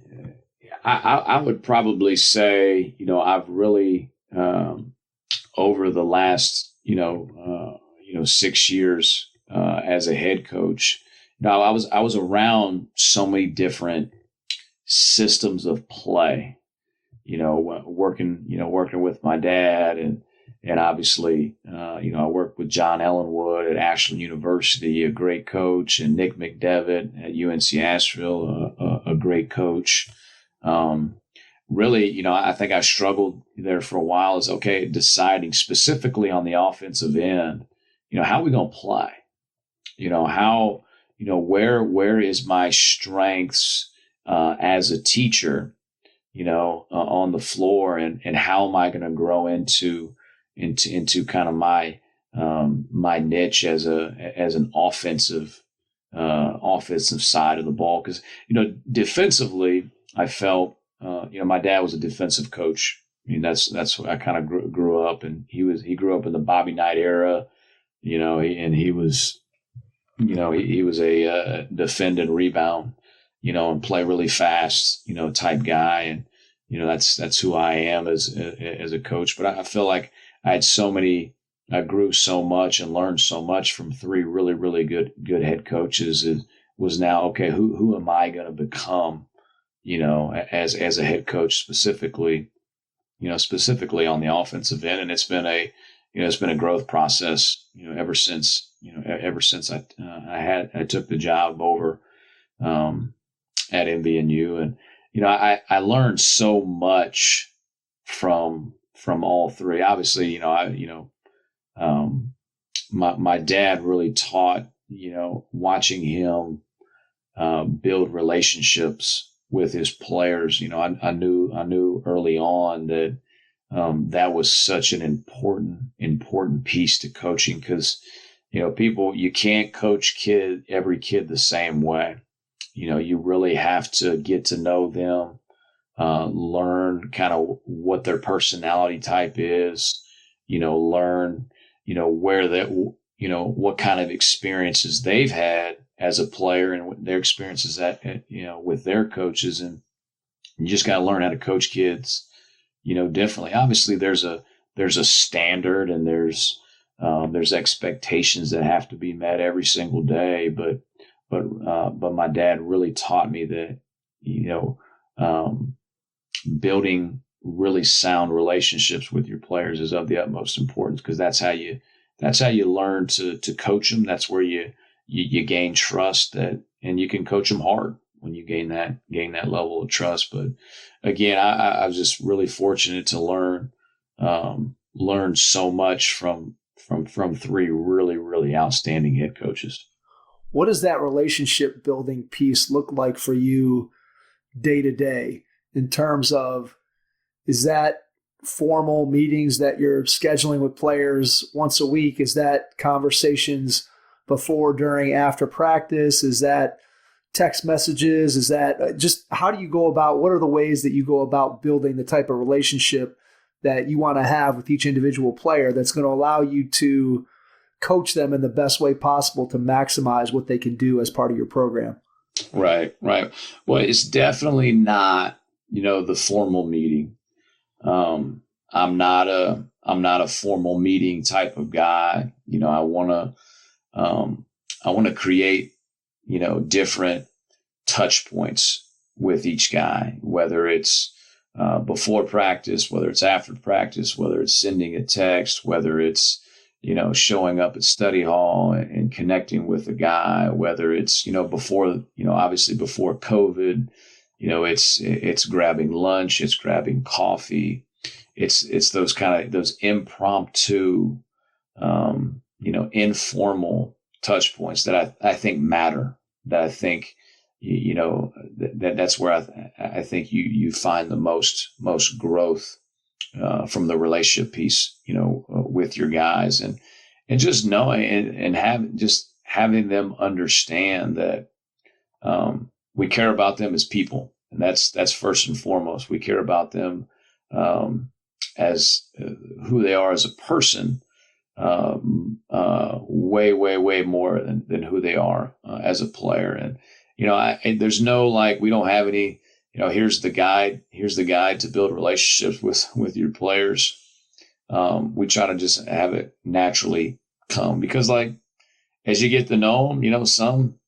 I would probably say, I've really, over the last, 6 years, as a head coach, I was around so many different systems of play, working with my dad, and obviously, I worked with John Ellenwood at Ashland University, a great coach, and Nick McDevitt at UNC-Asheville, a great coach. Really, I think I struggled there for a while is, deciding specifically on the offensive end, how are we going to play? Where is my strengths as a teacher, on the floor, and how am I going to grow into kind of my niche as an offensive side of the ball. Because, defensively, I felt, my dad was a defensive coach. I mean, that's what I kind of grew up, and he grew up in the Bobby Knight era, he was a defend and rebound, and play really fast, type guy. And, that's who I am as a coach. But I feel like I grew so much and learned so much from three really, really good head coaches. It was now, who am I going to become, as a head coach specifically on the offensive end. And it's been a growth process, ever since I took the job over, at MVNU. And, I learned so much from all three. Obviously, my dad really taught, watching him build relationships with his players. I knew early on that that was such an important piece to coaching, because, you can't coach every kid the same way. You really have to get to know them, learn kind of what their personality type is, learn, where that, what kind of experiences they've had as a player and what their experiences with their coaches. And you just got to learn how to coach kids, differently. Obviously there's a standard, and there's expectations that have to be met every single day. But my dad really taught me that, building really sound relationships with your players is of the utmost importance, because that's how you learn to coach them. That's where you gain trust, and you can coach them hard when you gain that level of trust. But again, I was just really fortunate to learn so much from three really, really outstanding head coaches. What does that relationship building piece look like for you day to day in terms of, is that formal meetings that you're scheduling with players once a week? Is that conversations before, during, after practice? Is that text messages? Is that just, how do you go about, what are the ways that you go about building the type of relationship that you want to have with each individual player that's going to allow you to coach them in the best way possible to maximize what they can do as part of your program? Right. Well, it's definitely not, the formal meeting. I'm not a formal meeting type of guy. I want to create, different touch points with each guy, whether it's before practice, whether it's after practice, whether it's sending a text, whether it's, showing up at study hall and connecting with a guy, whether it's, before, obviously before COVID, it's grabbing lunch, it's grabbing coffee. It's those impromptu, informal touch points that I think matter, that I think, that's where I think you find the most growth from the relationship piece, with your guys, and just knowing and having them understand that we care about them as people, and that's first and foremost. We care about them as who they are as a person, way more than who they are as a player. And there's no, like, we don't have any, here's the guide to build relationships with your players. We try to just have it naturally come, because, like, as you get to know them,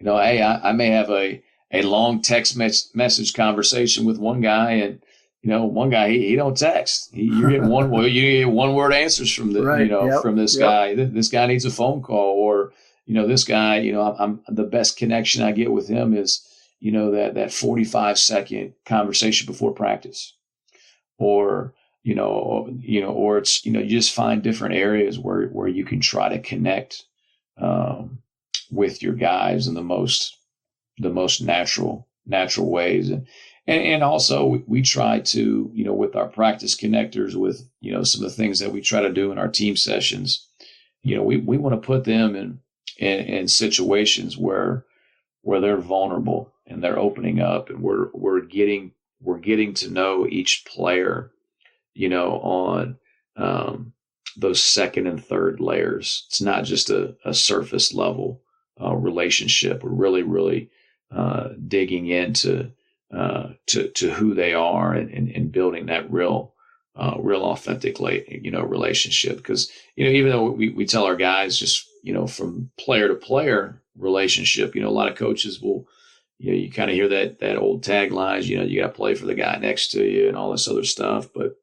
hey, I may have a long text message conversation with one guy, and one guy, he don't text. You get one word answers from from this guy. This guy needs a phone call, or this guy, I'm the best connection I get with him is that 45-second conversation before practice, or or it's you just find different areas where you can try to connect with your guys in the most natural ways. And also we try to, with our practice connectors, with, some of the things that we try to do in our team sessions, we want to put them in situations where they're vulnerable and they're opening up, and we're getting to know each player, on those second and third layers. It's not just a surface level relationship. We're really digging into to who they are, and building that real authentic, relationship. Because, even though we tell our guys just, from player to player relationship, a lot of coaches will, you kind of hear that old taglines, you got to play for the guy next to you and all this other stuff. But,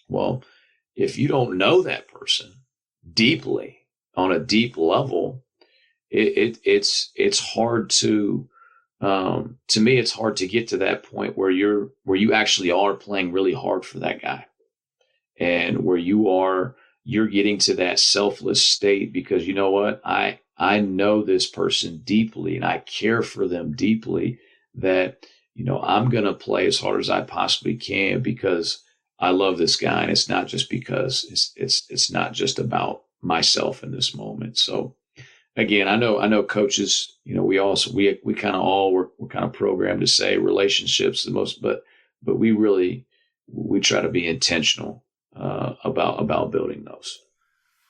well, if you don't know that person deeply, on a deep level, it's hard to me, it's hard to get to that point where you actually are playing really hard for that guy, and where you're getting to that selfless state, because you know what, I know this person deeply and I care for them deeply, that, I'm going to play as hard as I possibly can because I love this guy. And it's not just because it's not just about myself in this moment. So again, I know coaches, we're kind of programmed to say relationships the most, but we try to be intentional about building those.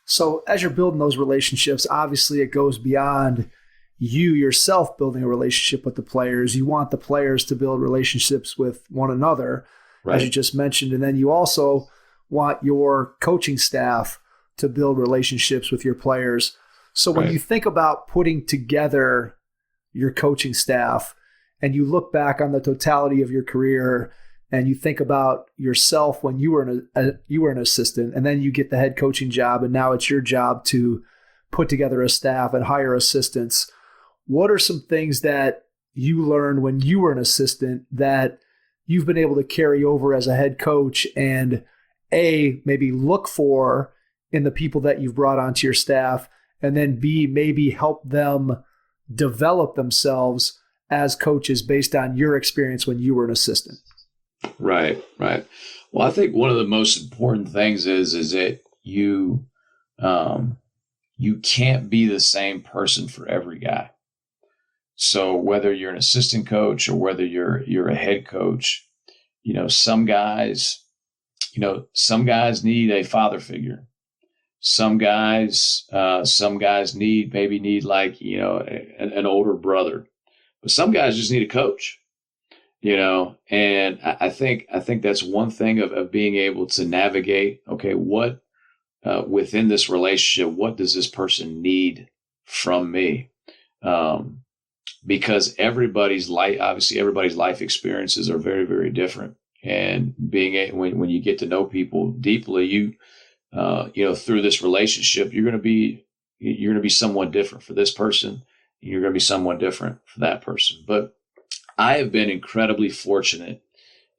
So as you're building those relationships, obviously it goes beyond you yourself building a relationship with the players. You want the players to build relationships with one another, right, as you just mentioned. And then you also want your coaching staff to build relationships with your players. So when you think about putting together your coaching staff and you look back on the totality of your career, and you think about yourself when you were an assistant, and then you get the head coaching job, and now it's your job to put together a staff and hire assistants. What are some things that you learned when you were an assistant that you've been able to carry over as a head coach, and A, maybe look for in the people that you've brought onto your staff, and then B, maybe help them develop themselves as coaches based on your experience when you were an assistant? Right. Well, I think one of the most important things is that you can't be the same person for every guy. So whether you're an assistant coach or whether you're a head coach, some guys need a father figure. Some guys need like, an older brother, but some guys just need a coach, and I think that's one thing of being able to navigate. Okay, what within this relationship, what does this person need from me? Because everybody's life experiences are very, very different. And when you get to know people deeply, through this relationship, you're going to be somewhat different for this person. You're going to be somewhat different for that person. But I have been incredibly fortunate.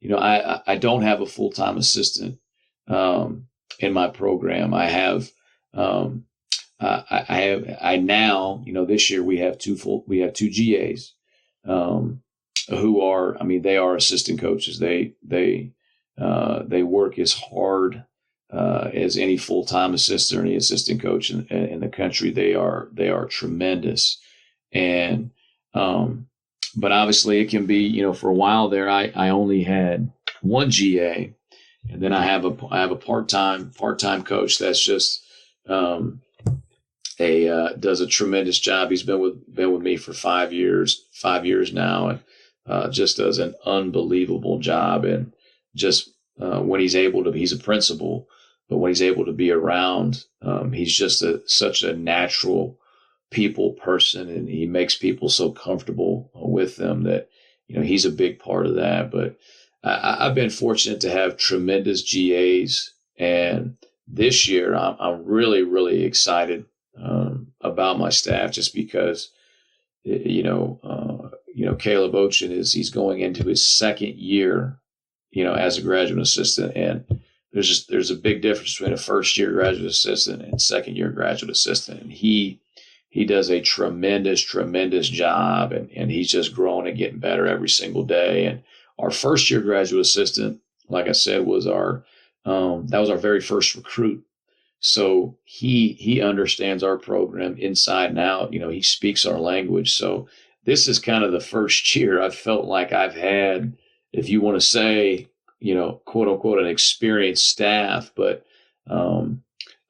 I don't have a full-time assistant in my program. I have this year we have two GAs who are, they are assistant coaches. They work as hard as any full-time assistant or any assistant coach in the country. They are tremendous. And but obviously it can be, for a while there, I only had one GA, and then I have a part-time coach that's just does a tremendous job. He's been with me for 5 years now, and just does an unbelievable job. And just when he's able to, he's a principal, but when he's able to be around, he's just such a natural people person, and he makes people so comfortable with them that, he's a big part of that. But I've been fortunate to have tremendous GAs, and this year I'm really, really excited about my staff, just because, Caleb Ochin he's going into his second year, as a graduate assistant, and there's a big difference between a first year graduate assistant and second year graduate assistant. And he does a tremendous job, and he's just growing and getting better every single day. And our first year graduate assistant, like I said, was that was our very first recruit. So he understands our program inside and out. He speaks our language. So this is kind of the first year I've felt like I've had, if you want to say, quote unquote, an experienced staff. But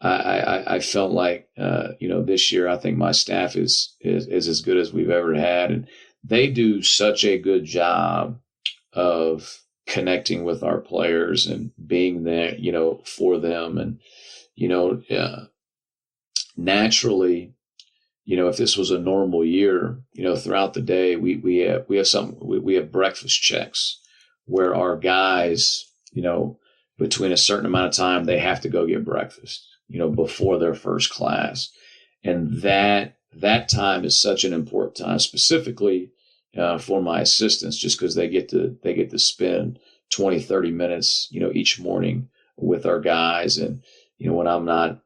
I felt like, this year, I think my staff is as good as we've ever had. And they do such a good job of connecting with our players and being there, for them. And, naturally, if this was a normal year, throughout the day, we have breakfast checks where our guys, between a certain amount of time, they have to go get breakfast, before their first class. And that time is such an important time, specifically for my assistants, just because they get to spend 20, 30 minutes, each morning with our guys. And, when I'm not,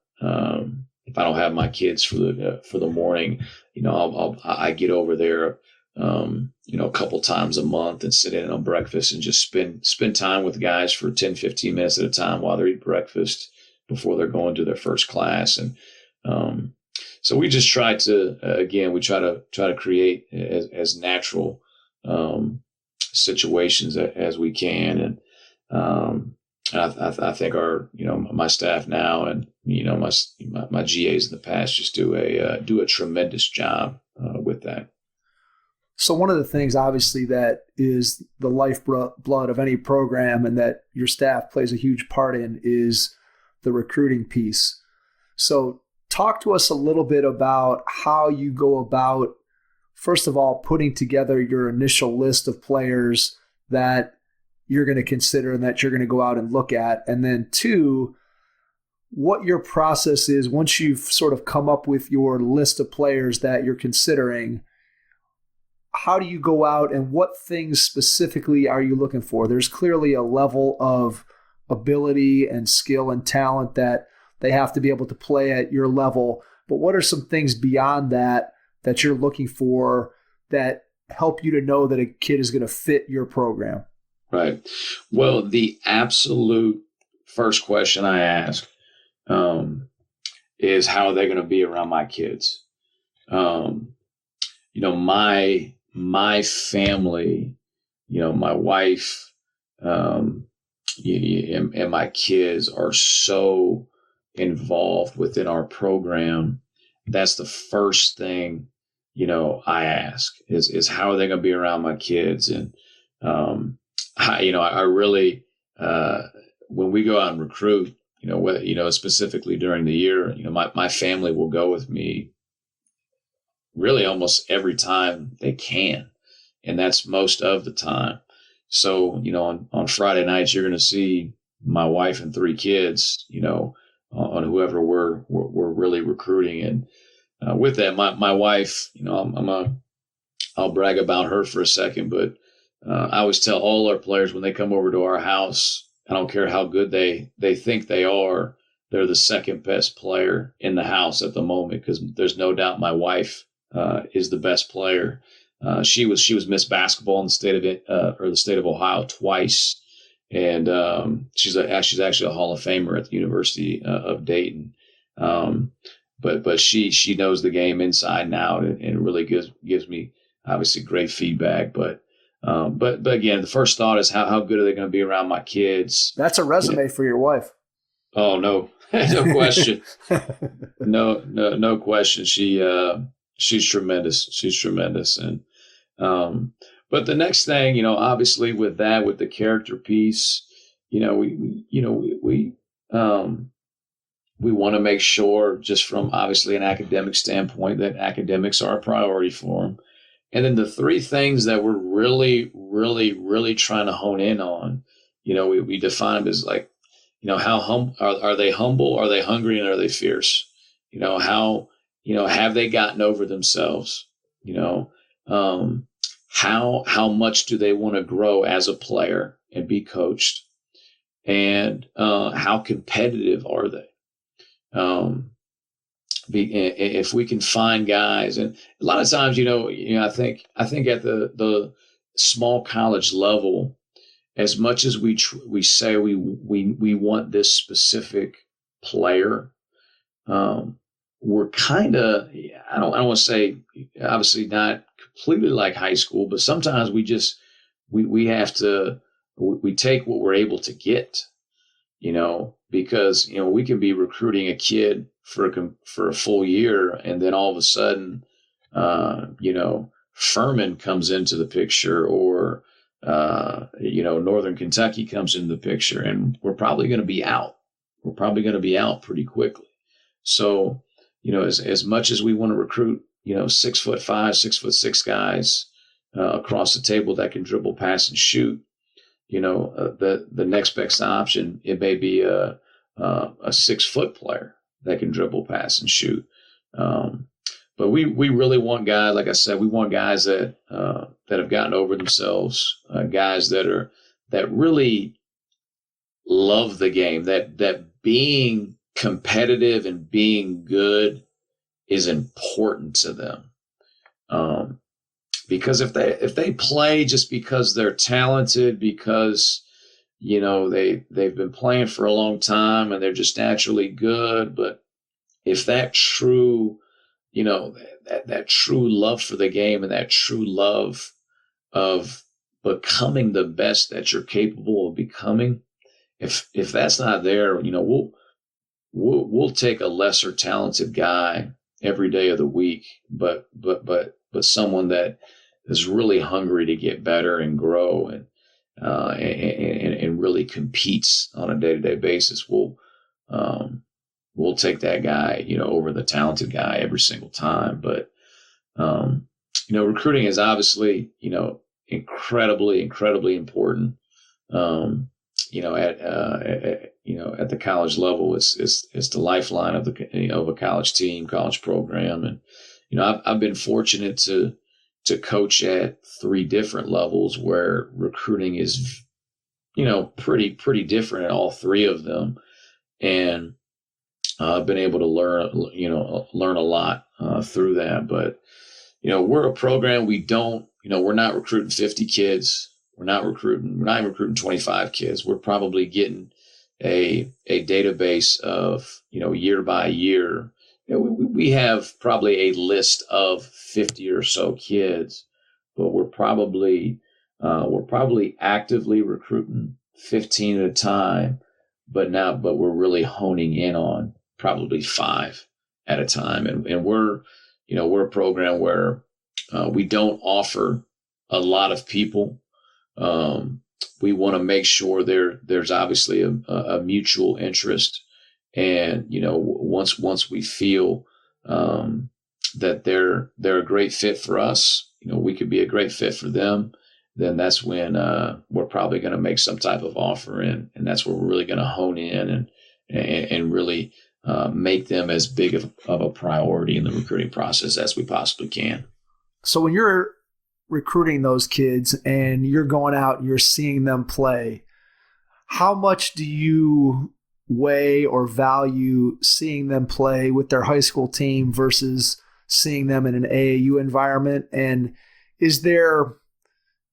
if I don't have my kids for the morning, I get over there, a couple times a month and sit in on breakfast and just spend time with guys for 10, 15 minutes at a time while they're eating breakfast before they're going to their first class. And so we just try to, we try to create as natural situations as we can. And I think our, my staff now and, my GAs in the past just do a tremendous job with that. So one of the things, obviously, that is the lifeblood of any program and that your staff plays a huge part in is the recruiting piece. So talk to us a little bit about how you go about, first of all, putting together your initial list of players that you're going to consider and that you're going to go out and look at? And then 2, what your process is once you've sort of come up with your list of players that you're considering. How do you go out and what things specifically are you looking for? There's clearly a level of ability and skill and talent that they have to be able to play at your level. But what are some things beyond that that you're looking for that help you to know that a kid is going to fit your program? Right. Well, the absolute first question I ask is how are they going to be around my kids? My family, my wife, and my kids are so involved within our program. That's the first thing, I ask is how are they going to be around my kids? And, I really, when we go out and recruit, specifically during the year, my family will go with me really almost every time they can. And that's most of the time. So, on Friday nights, you're going to see my wife and 3 kids, on whoever we're really recruiting. And with that, my wife, I'll brag about her for a second, but I always tell all our players when they come over to our house, I don't care how good they think they are, they're the second best player in the house at the moment, because there's no doubt my wife is the best player. She was Miss Basketball in the state of Ohio twice, and she's actually a Hall of Famer at the University of Dayton. But she knows the game inside and out, and really gives me obviously great feedback. But again, the first thought is how good are they going to be around my kids? That's a resume for your wife. Oh no, no question, no question. She's tremendous. She's tremendous. And, but the next thing, obviously with the character piece, we want to make sure, just from obviously an academic standpoint, that academics are a priority for them. And then the 3 things that we're really, really, really trying to hone in on, we define them as like, how are they humble? Are they hungry? And are they fierce? How, have they gotten over themselves? How much do they want to grow as a player and be coached? And how competitive are they? If we can find guys, and a lot of times, I think at the small college level, as much as we say we want this specific player, we're kind of, I don't want to say, obviously not completely like high school, but sometimes we have to, we take what we're able to get, because, we can be recruiting a kid for a full year, and then all of a sudden, Furman comes into the picture, or, Northern Kentucky comes into the picture, and we're probably going to be out. We're probably going to be out pretty quickly. So, as much as we want to recruit, 6'5", 6'6" guys across the table that can dribble, pass, and shoot, the next best option, it may be a 6-foot player that can dribble, pass, and shoot. But we really want guys, like I said, we want guys that have gotten over themselves, guys that really love the game, that being competitive and being good is important to them. Because if they play just because they're talented, because they've been playing for a long time and they're just naturally good, but if that true, that true love for the game and that true love of becoming the best that you're capable of becoming, if that's not there, we'll take a lesser talented guy every day of the week, but someone that is really hungry to get better and grow and really competes on a day-to-day basis. We'll take that guy, over the talented guy every single time. But recruiting is obviously, incredibly, incredibly important. at the college level, it's the lifeline of of a college team, college program. And, I've been fortunate to coach at 3 different levels where recruiting is, pretty different at all 3 of them. And I've been able to learn a lot through that. But, we're a program, we're not recruiting 50 kids. We're not even recruiting 25 kids. We're probably getting a database of, year by year. We have probably a list of 50 or so kids, but we're probably actively recruiting 15 at a time, but we're really honing in on probably 5 at a time. And we're a program where we don't offer a lot of people. We want to make sure there's obviously a mutual interest. And, once we feel that they're a great fit for us, we could be a great fit for them, then that's when we're probably going to make some type of offer. And that's where we're really going to hone in and really make them as big of a priority in the recruiting process as we possibly can. So when you're recruiting those kids and you're going out and you're seeing them play, how much do you weigh or value seeing them play with their high school team versus seeing them in an AAU environment? And is there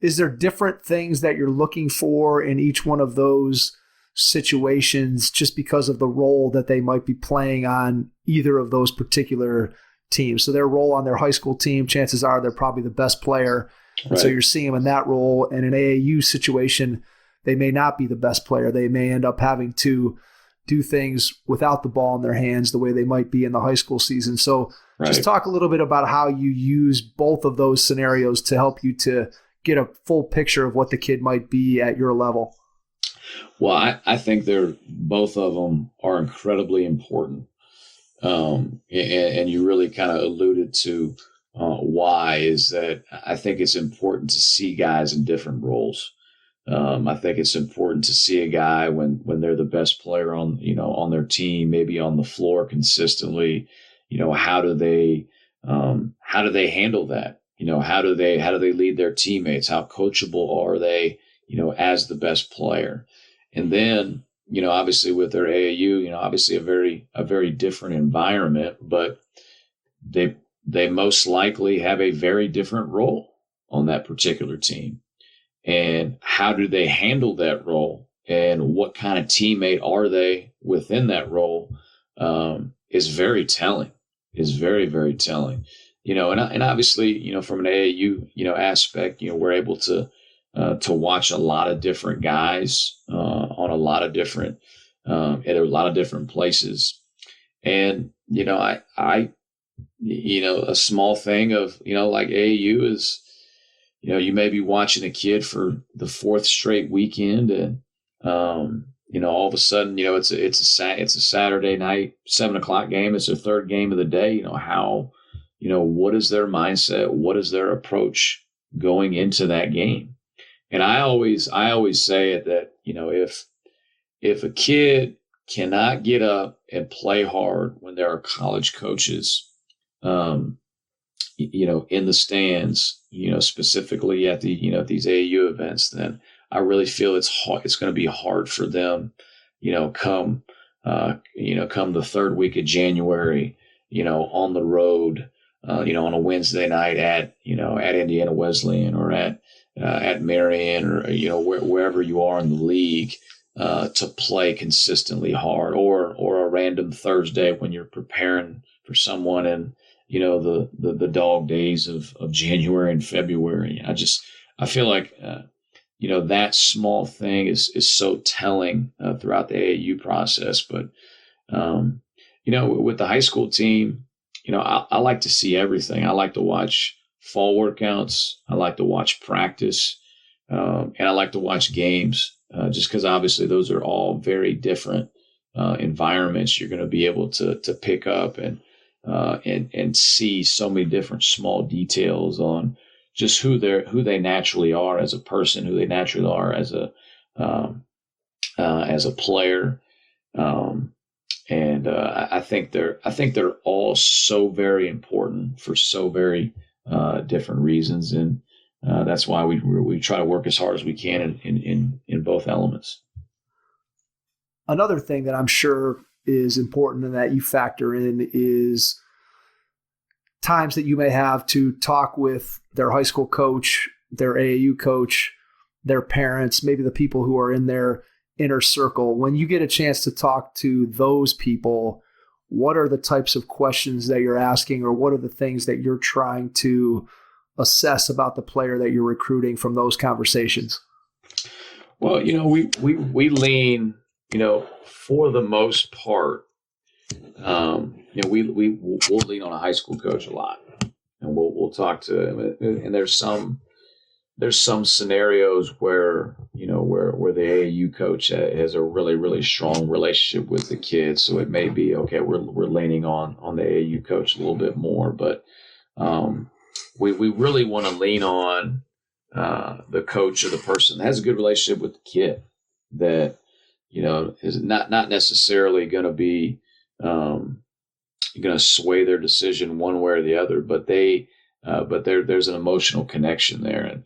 different things that you're looking for in each one of those situations just because of the role that they might be playing on either of those particular teams? So their role on their high school team, chances are they're probably the best player. And so you're seeing them in that role. And in an AAU situation, they may not be the best player. They may end up having to do things without the ball in their hands the way they might be in the high school season. So just talk a little bit about how you use both of those scenarios to help you to get a full picture of what the kid might be at your level. Well, I think both of them are incredibly important. And you really kind of alluded to why is that I think it's important to see guys in different roles. I think it's important to see a guy when they're the best player on their team, maybe on the floor consistently. How do they handle that? How do they lead their teammates? How coachable are they? As the best player, and then obviously with their AAU, obviously a very different environment, but they most likely have a very different role on that particular team. And how do they handle that role? And what kind of teammate are they within that role is very telling, is very, very telling. And obviously, from an AAU, aspect, we're able to watch a lot of different guys on a lot of different, at a lot of different places. And, a small thing of, like AAU is, you may be watching a kid for the 4th straight weekend and, all of a sudden, it's a Saturday night, 7:00 game. It's their 3rd game of the day. What is their mindset? What is their approach going into that game? And I always say it that, if a kid cannot get up and play hard when there are college coaches, in the stands, specifically at the, these AAU events, then I really feel it's going to be hard for them, come the 3rd week of January, on the road, on a Wednesday night at Indiana Wesleyan or at Marion or, wherever you are in the league, to play consistently hard, or a random Thursday when you're preparing for someone in, the dog days of January and February. I feel like, that small thing is so telling throughout the AAU process. But, with the high school team, I like to see everything. I like to watch fall workouts. I like to watch practice. And I like to watch games just because obviously those are all very different environments. You're going to be able to pick up and see so many different small details on just who they naturally are as a person, who they naturally are as a as a player. I think they're all so very important for so very different reasons, and that's why we try to work as hard as we can in both elements. Another thing that I'm sure is important and that you factor in is times that you may have to talk with their high school coach, their AAU coach, their parents, maybe the people who are in their inner circle. When you get a chance to talk to those people, what are the types of questions that you're asking, or what are the things that you're trying to assess about the player that you're recruiting from those conversations? Well, we lean, for the most part, we'll lean on a high school coach a lot, and we'll talk to him. And there's some scenarios where the AAU coach has a really, really strong relationship with the kids. So it may be, okay, we're leaning on the AAU coach a little bit more, but we really want to lean on the coach or the person that has a good relationship with the kid, that, is not necessarily going to be going to sway their decision one way or the other, but there's an emotional connection there. And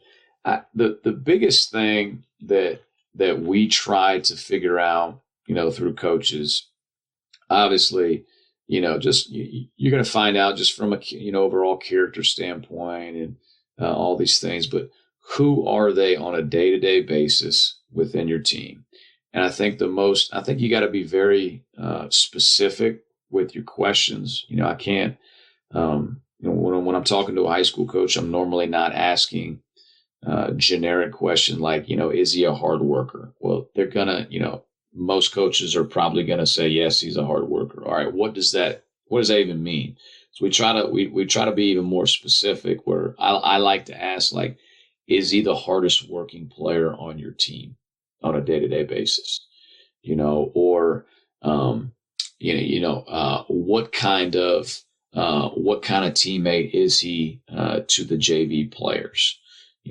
the biggest thing that we try to figure out, through coaches, obviously, just you're going to find out just from a overall character standpoint and all these things, but who are they on a day-to-day basis within your team? And I think you got to be very specific with your questions. I can't, when I'm talking to a high school coach, I'm normally not asking generic question like, is he a hard worker? Well, they're gonna, most coaches are probably gonna say, yes, he's a hard worker. All right, what does that even mean? So we try to be even more specific, where I like to ask, like, is he the hardest working player on your team on a day-to-day basis? Or what kind of teammate is he to the JV players?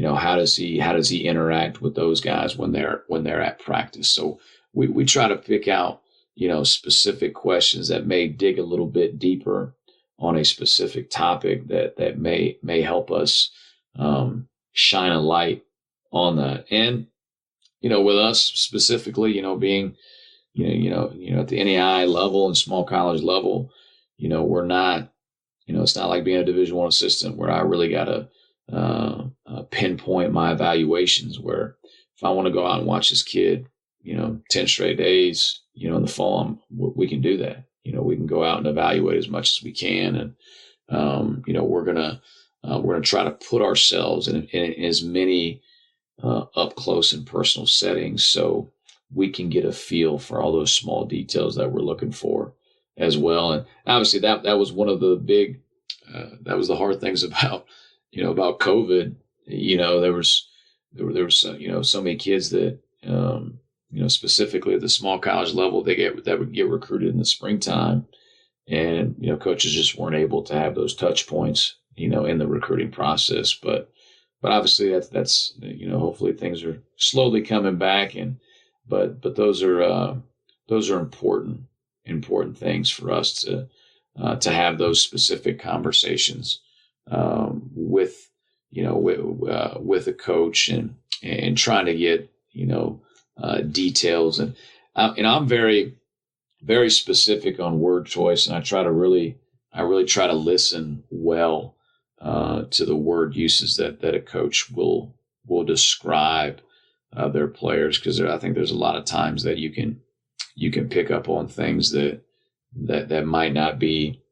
How does he interact with those guys when they're at practice? So we try to pick out, specific questions that may dig a little bit deeper on a specific topic that may help us shine a light on that. And, with us specifically, being, at the NAIA level and small college level, we're not, it's not like being a Division I assistant where I really got to pinpoint my evaluations, where if I want to go out and watch this kid, 10 straight days, in the fall, we can do that. We can go out and evaluate as much as we can. And, we're going to try to put ourselves in as many up close and personal settings so we can get a feel for all those small details that we're looking for as well. And obviously that was one of the big, that was the hard things about COVID. There was so many kids that, specifically at the small college level, that would get recruited in the springtime, and, coaches just weren't able to have those touch points, in the recruiting process. But obviously that's hopefully things are slowly coming back, but those are important things for us to have those specific conversations with a coach and trying to get details. And I'm very, very specific on word choice, and I really try to listen well to the word uses that a coach will describe their players, because I think there's a lot of times that you can pick up on things that might not be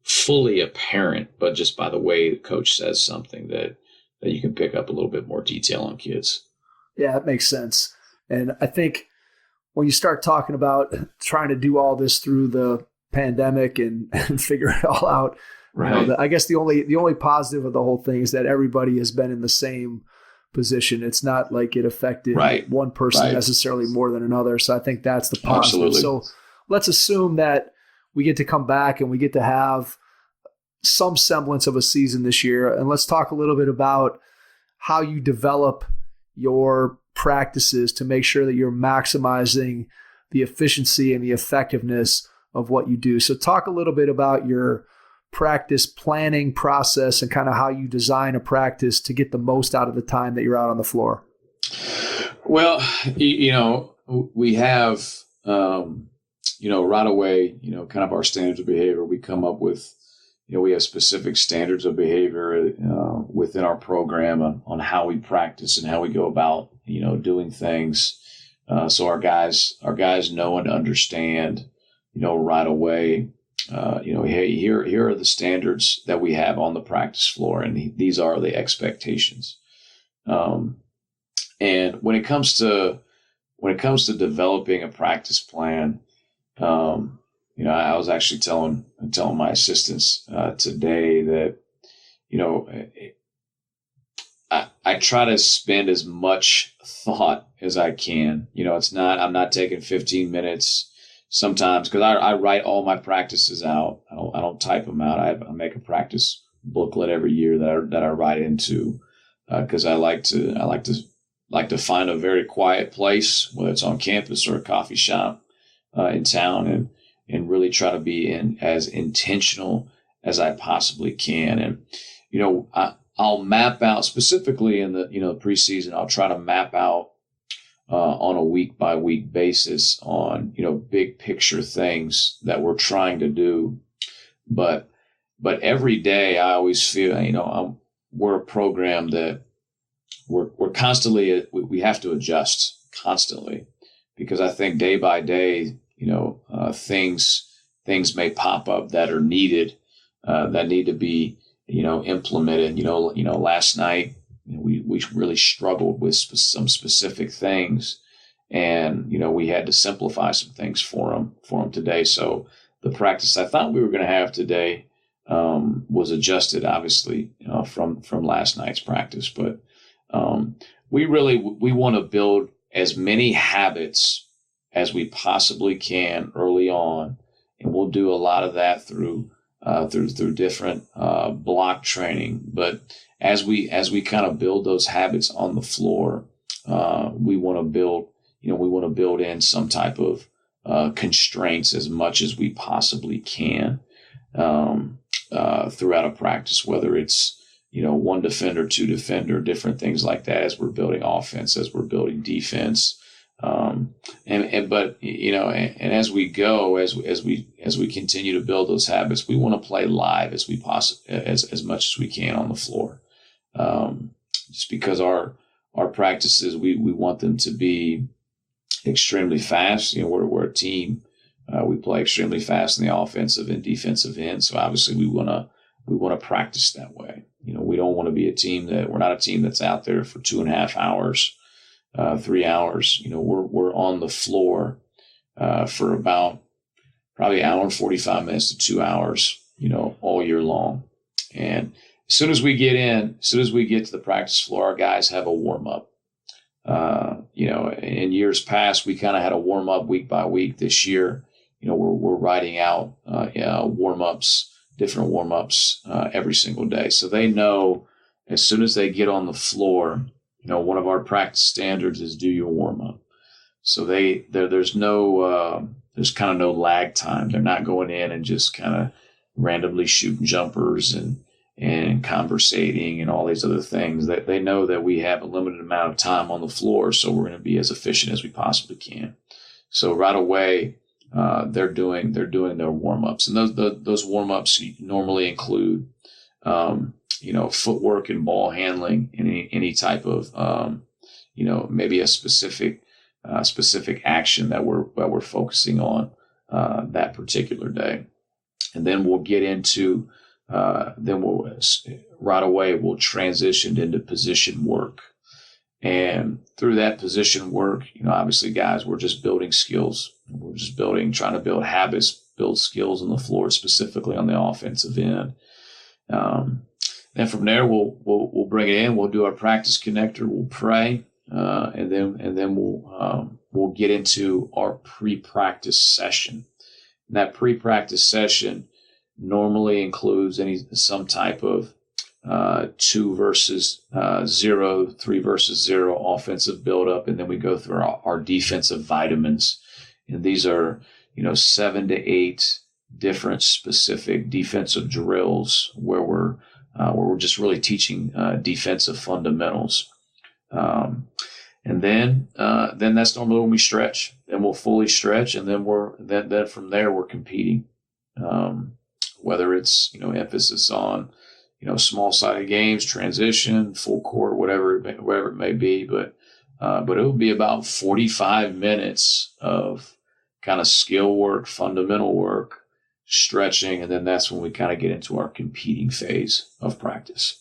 fully apparent, but just by the way the coach says something that you can pick up a little bit more detail on kids. Yeah, that makes sense. And I think when you start talking about trying to do all this through the pandemic and figure it all out, right? I guess the only positive of the whole thing is that everybody has been in the same position. It's not like it affected one person necessarily more than another. So I think that's the positive. Absolutely. So let's assume that we get to come back and we get to have some semblance of a season this year. And let's talk a little bit about how you develop your practices to make sure that you're maximizing the efficiency and the effectiveness of what you do. So talk a little bit about your practice planning process and kind of how you design a practice to get the most out of the time that you're out on the floor. Well, we have, right away, kind of our standards of behavior. We come up with, we have specific standards of behavior within our program on how we practice and how we go about, doing things. So our guys know and understand, right away, hey, here are the standards that we have on the practice floor, and these are the expectations. And when it comes to developing a practice plan, I was actually telling my assistants today that, I try to spend as much thought as I can. I'm not taking 15 minutes sometimes, because I write all my practices out. I don't type them out. I make a practice booklet every year that I write into, because I like to find a very quiet place, whether it's on campus or a coffee shop in town, and really try to be as intentional as I possibly can. And, I'll map out specifically in the, preseason, I'll try to map out on a week by week basis on, big picture things that we're trying to do. But every day I always feel, we're a program that we're constantly, we have to adjust constantly, because I think day by day, things may pop up that are needed, that need to be, implemented. Last night we really struggled with some specific things, and we had to simplify some things for them today. So the practice I thought we were going to have today was adjusted, obviously, from last night's practice. But we want to build as many habits as we possibly can early on, and we'll do a lot of that through different block training. But as we kind of build those habits on the floor, we want to build in some type of constraints as much as we possibly can throughout a practice, whether it's one defender, two defender, different things like that, as we're building offense, as we're building defense. But as we go, as we continue to build those habits, we want to play live as much as we can on the floor. Just because our practices, we want them to be extremely fast. We're a team. We play extremely fast in the offensive and defensive end. So obviously we want to practice that way. We don't want to be we're not a team that's out there for 2.5 hours, 3 hours. We're on the floor for about probably 1 hour and 45 minutes to 2 hours, all year long. And as soon as we get to the practice floor, our guys have a warm up. In years past, we kind of had a warm up week by week. This year, we're writing out warm ups, different warm ups every single day. So they know as soon as they get on the floor, one of our practice standards is do your warm up. So there's kind of no lag time. They're not going in and just kind of randomly shooting jumpers and conversating and all these other things. That they know that we have a limited amount of time on the floor, so we're going to be as efficient as we possibly can. So right away, they're doing their warm ups, and those warm ups normally include footwork and ball handling, any type of maybe a specific action that we're focusing on that particular day. And then we'll get into right away we'll transition into position work. And through that position work, obviously, guys, we're just building skills. We're just trying to build habits, build skills on the floor, specifically on the offensive end. Then from there, we'll bring it in. We'll do our practice connector. We'll pray, and then we'll get into our pre-practice session. And that pre-practice session normally includes some type of 2 versus 0, 3 versus 0 offensive buildup, and then we go through our defensive vitamins. And these are, 7 to 8 different specific defensive drills where we're just really teaching defensive fundamentals. And then that's normally when we stretch, and we'll fully stretch, and then from there we're competing. Whether it's emphasis on small sided games, transition, full court, whatever it may be, but it will be about 45 minutes of kind of skill work, fundamental work, stretching, and then that's when we kind of get into our competing phase of practice.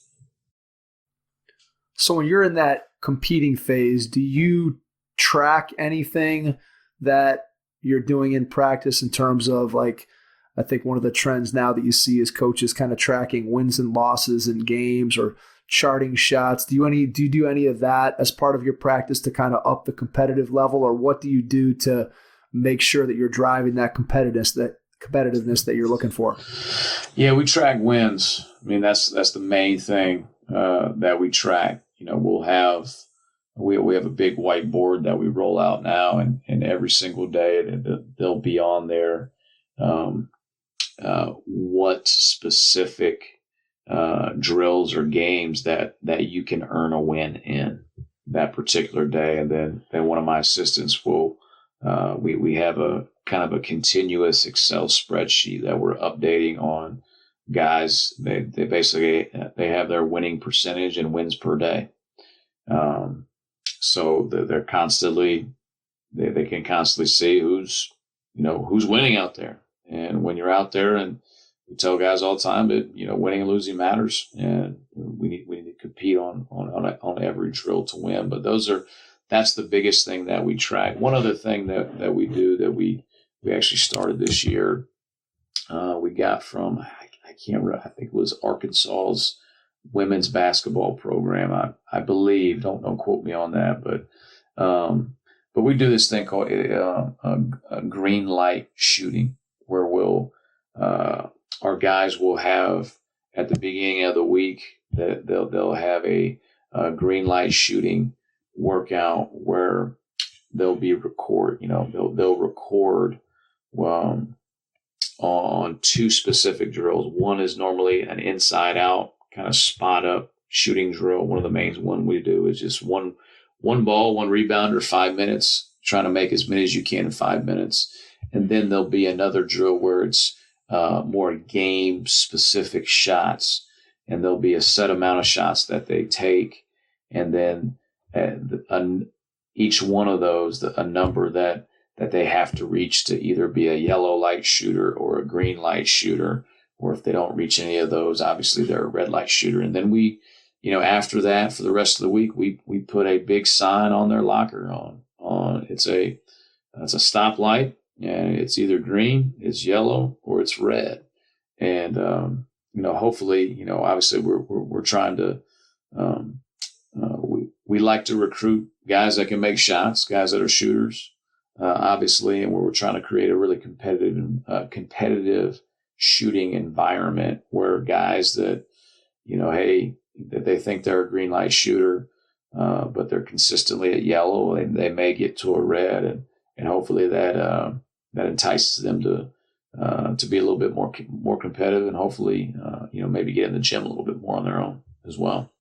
So when you're in that competing phase, do you track anything that you're doing in practice in terms of, like, I think one of the trends now that you see is coaches kind of tracking wins and losses in games or charting shots. Do you do any of that as part of your practice to kind of up the competitive level, or what do you do to make sure that you're driving that competitiveness that you're looking for? Yeah, we track wins. I mean, that's the main thing that we track. We'll have we have a big whiteboard that we roll out now, and every single day they'll be on there. What specific drills or games that you can earn a win in that particular day, and then one of my assistants will we have a kind of a continuous Excel spreadsheet that we're updating on guys. They basically they have their winning percentage and wins per day, so they're constantly they can constantly see who's winning out there. And when you're out there, and we tell guys all the time that winning and losing matters, and we need to compete on every drill to win. But that's the biggest thing that we track. One other thing that we do that we actually started this year, we got from I can't remember, I think it was Arkansas's women's basketball program. I believe, don't quote me on that, but we do this thing called a green light shooting, where our guys will have at the beginning of the week that they'll have a green light shooting workout where they'll record on 2 specific drills. One is normally an inside out kind of spot up shooting drill. One of the main one we do is just one ball, 1 rebounder, 5 minutes, trying to make as many as you can in 5 minutes. And then there'll be another drill where it's more game-specific shots, and there'll be a set amount of shots that they take, and then each one of those, a number that they have to reach to either be a yellow light shooter or a green light shooter, or if they don't reach any of those, obviously they're a red light shooter. And then we, after that, for the rest of the week, we put a big sign on their locker on it's a stoplight. And it's either green, it's yellow, or it's red. And hopefully, obviously we're trying to we like to recruit guys that can make shots, guys that are shooters, obviously, and we're trying to create a really competitive shooting environment where guys that that they think they're a green light shooter, but they're consistently at yellow, and they may get to a red, and hopefully that entices them to be a little bit more competitive, and hopefully maybe get in the gym a little bit more on their own as well.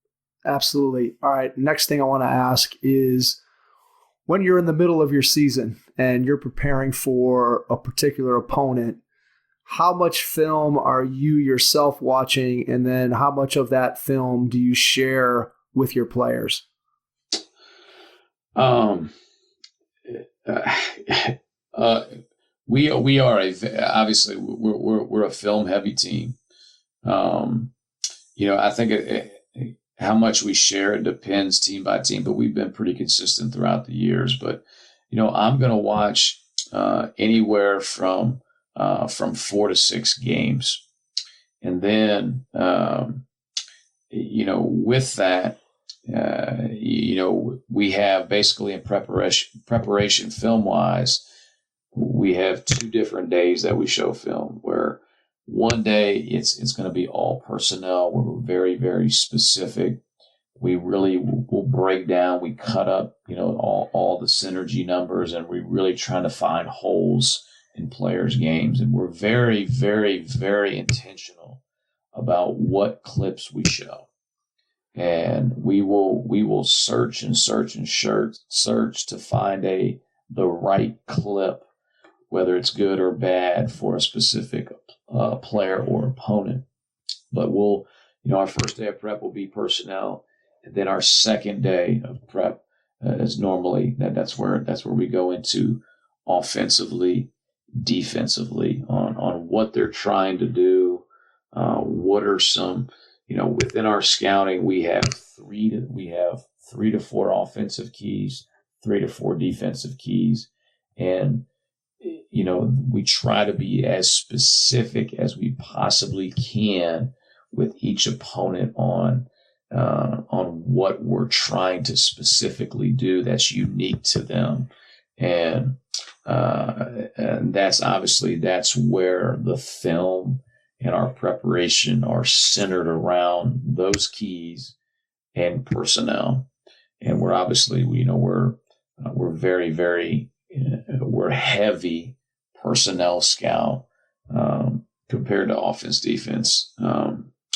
Absolutely. All right. Next thing I want to ask is, when you're in the middle of your season and you're preparing for a particular opponent, how much film are you yourself watching, and then how much of that film do you share with your players? We are obviously we're a film heavy team. I think how much we share, it depends team by team, but we've been pretty consistent throughout the years. But I'm going to watch anywhere from 4 to 6 games, and then with that, we have basically in preparation film wise. We have 2 different days that we show film, where One day it's going to be all personnel. We're very, very specific. We really will break down. We cut up, all the synergy numbers, and we're really trying to find holes in players' games. And we're very, very, very intentional about what clips we show. And we will search to find the right clip, whether it's good or bad for a specific player or opponent. But our first day of prep will be personnel, and then our second day of prep is normally that's where we go into offensively, defensively on what they're trying to do. What are some, within our scouting, we have 3 to 4 offensive keys, 3 to 4 defensive keys, and we try to be as specific as we possibly can with each opponent on what we're trying to specifically do that's unique to them. And that's where the film and our preparation are centered around those keys and personnel. And we're obviously, we're very, very, we're heavy personnel scout compared to offense defense,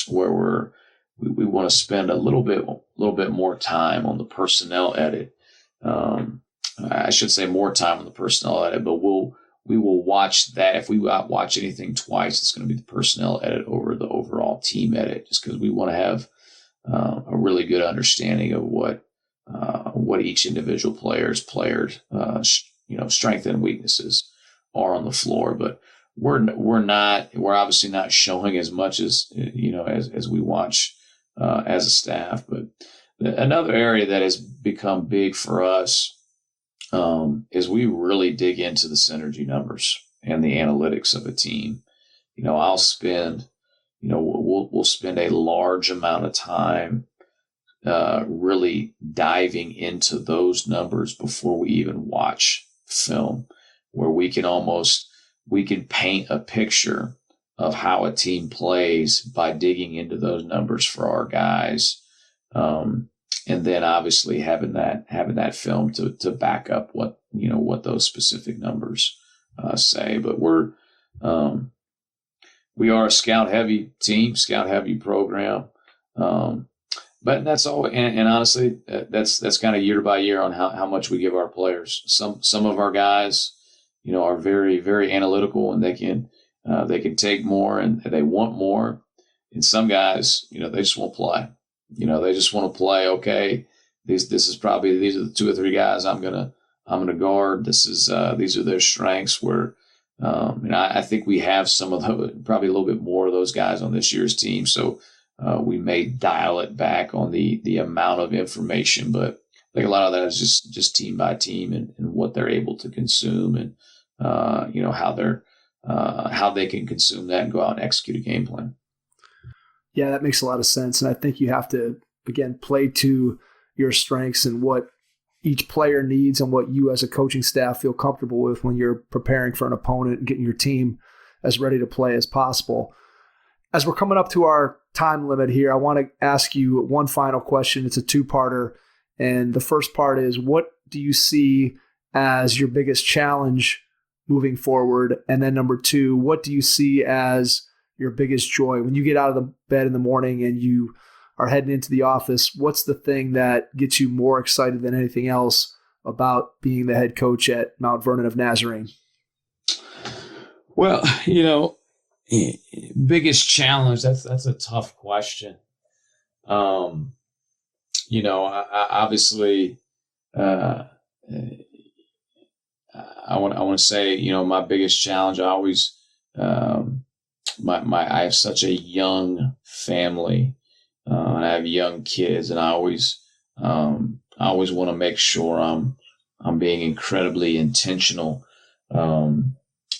where we want to spend a little bit more time on the personnel edit. I should say more time on the personnel edit, but we will watch that. If we watch anything twice, it's going to be the personnel edit over the overall team edit, just because we want to have a really good understanding of what each individual player's strength and weaknesses are on the floor. But we're obviously not showing as much as as we watch as a staff. But another area that has become big for us is we really dig into the synergy numbers and the analytics of a team. I'll spend, we'll spend a large amount of time really diving into those numbers before we even watch film, where we can paint a picture of how a team plays by digging into those numbers for our guys. And then obviously having that film to back up what those specific numbers say. But we are a scout heavy team, scout heavy program. But that's all. And honestly, that's kind of year by year on how much we give our players. Some of our guys, are very, very analytical, and they can take more and they want more. And some guys, they just won't play. They just want to play. Okay, these are the 2 or 3 guys I'm gonna guard. These are their strengths. And I think we have some of those, probably a little bit more of those guys on this year's team. So we may dial it back on the amount of information, but I think a lot of that is just team by team and what they're able to consume, and how they can consume that and go out and execute a game plan. Yeah, that makes a lot of sense. And I think you have to, again, play to your strengths and what each player needs and what you as a coaching staff feel comfortable with when you're preparing for an opponent and getting your team as ready to play as possible. As we're coming up to our time limit here, I want to ask you one final question. It's a 2-parter. And the first part is, what do you see as your biggest challenge moving forward? And then number 2, what do you see as your biggest joy when you get out of the bed in the morning and you are heading into the office? What's the thing that gets you more excited than anything else about being the head coach at Mount Vernon of Nazarene? Well, biggest challenge, that's a tough question. I obviously, I want to say, my biggest challenge, I always, I have such a young family, and I have young kids, and I always want to make sure I'm being incredibly intentional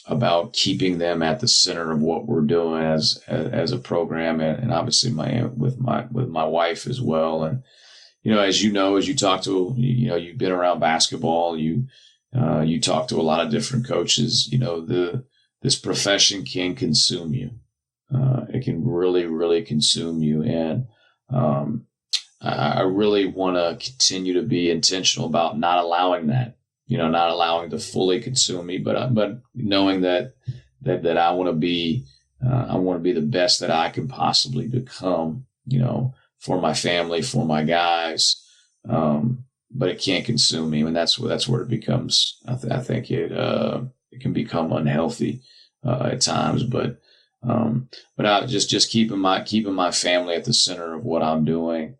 about keeping them at the center of what we're doing as a program, and obviously with my wife as well. And as you talk to, you've been around basketball, you talk to a lot of different coaches. This profession can consume you. really, really consume you. And I really want to continue to be intentional about not allowing that, not allowing to fully consume me, but knowing that I want to be the best that I can possibly become, for my family, for my guys. But it can't consume me, and that's where it becomes. I think it can become unhealthy at times. But I just keeping my family at the center of what I'm doing.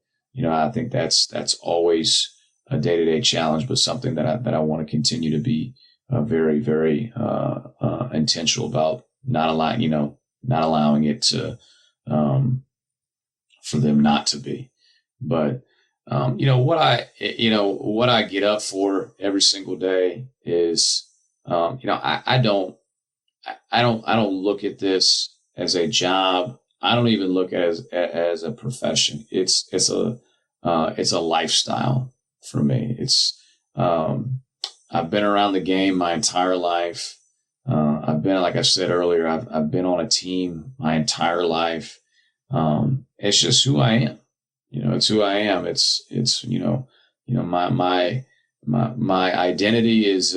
I think that's always a day-to-day challenge, but something that I want to continue to be very, very intentional about not allowing it to for them not to be. But what I get up for every single day is I don't look at this as a job. I don't even look at it as a profession. It's a lifestyle for me. I've been around the game my entire life. I've been, like I said earlier, I've been on a team my entire life. It's just who I am. It's who I am. It's my identity is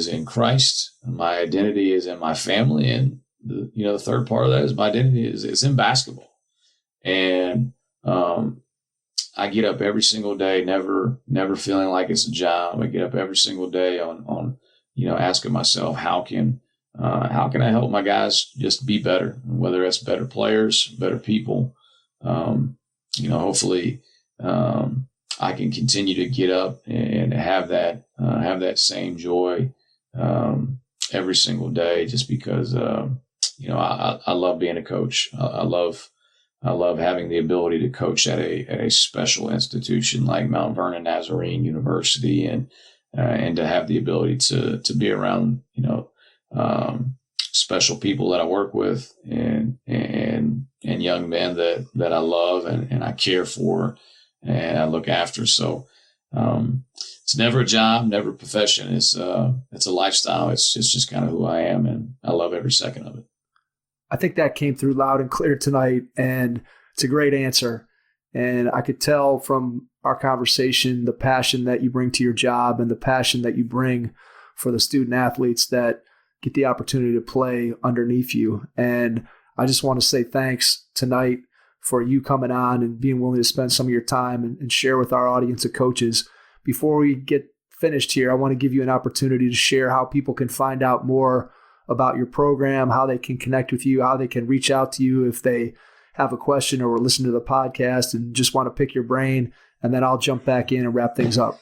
in Christ. My identity is in my family, and the third part of that is my identity is in basketball. And I get up every single day, never feeling like it's a job. I get up every single day on asking myself, how can I help my guys just be better? Whether it's better players, better people. Hopefully I can continue to get up and have that same joy every single day, just because I love being a coach. I love having the ability to coach at a special institution like Mount Vernon Nazarene University, and to have the ability to be around special people that I work with and young men that I love and I care for and I look after. So it's never a job, never a profession. It's a lifestyle. It's just kind of who I am, and I love every second of it. I think that came through loud and clear tonight, and it's a great answer. And I could tell from our conversation the passion that you bring to your job and the passion that you bring for the student athletes that get the opportunity to play underneath you. And I just want to say thanks tonight for you coming on and being willing to spend some of your time and share with our audience of coaches. Before we get finished here, I want to give you an opportunity to share how people can find out more about your program, how they can connect with you, how they can reach out to you if they have a question or listen to the podcast and just want to pick your brain, and then I'll jump back in and wrap things up.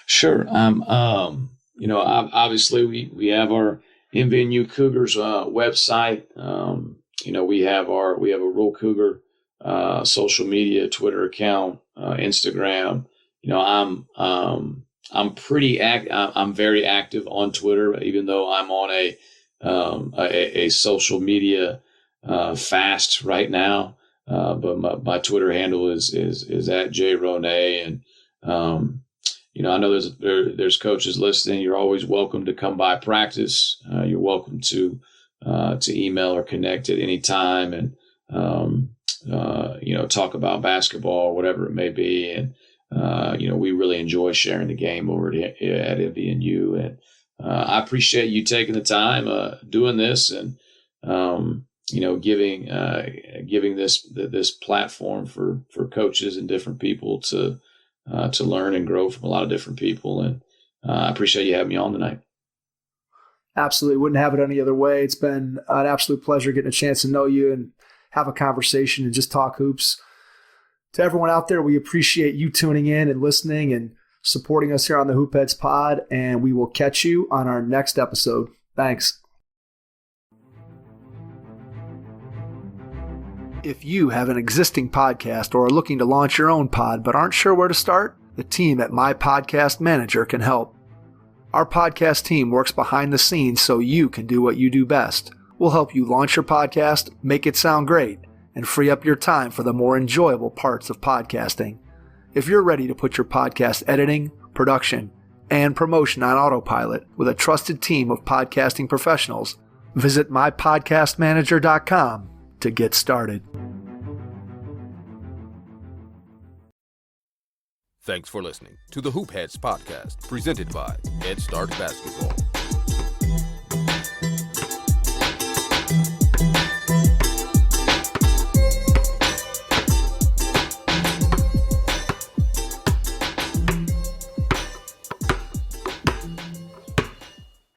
Sure. Obviously we have our MVNU Cougars website. We have a Rural Cougar social media, Twitter account, Instagram. I'm very active on Twitter, even though I'm on a social media fast right now. But my Twitter handle is at Ronai, and I know there's coaches listening. You're always welcome to come by practice. You're welcome to email or connect at any time, and talk about basketball or whatever it may be. And we really enjoy sharing the game over at MVNU, and I appreciate you taking the time doing this, and giving this platform for coaches and different people to learn and grow from a lot of different people. And I appreciate you having me on tonight. Absolutely. Wouldn't have it any other way. It's been an absolute pleasure getting a chance to know you and have a conversation and just talk hoops. To everyone out there, we appreciate you tuning in and listening and supporting us here on the Hoopheads Pod, and we will catch you on our next episode. Thanks. If you have an existing podcast or are looking to launch your own pod but aren't sure where to start, the team at My Podcast Manager can help. Our podcast team works behind the scenes so you can do what you do best. We'll help you launch your podcast, make it sound great, and free up your time for the more enjoyable parts of podcasting. If you're ready to put your podcast editing, production, and promotion on autopilot with a trusted team of podcasting professionals, Visit mypodcastmanager.com to get started. Thanks for listening to the Hoop Heads podcast, presented by Head Start Basketball.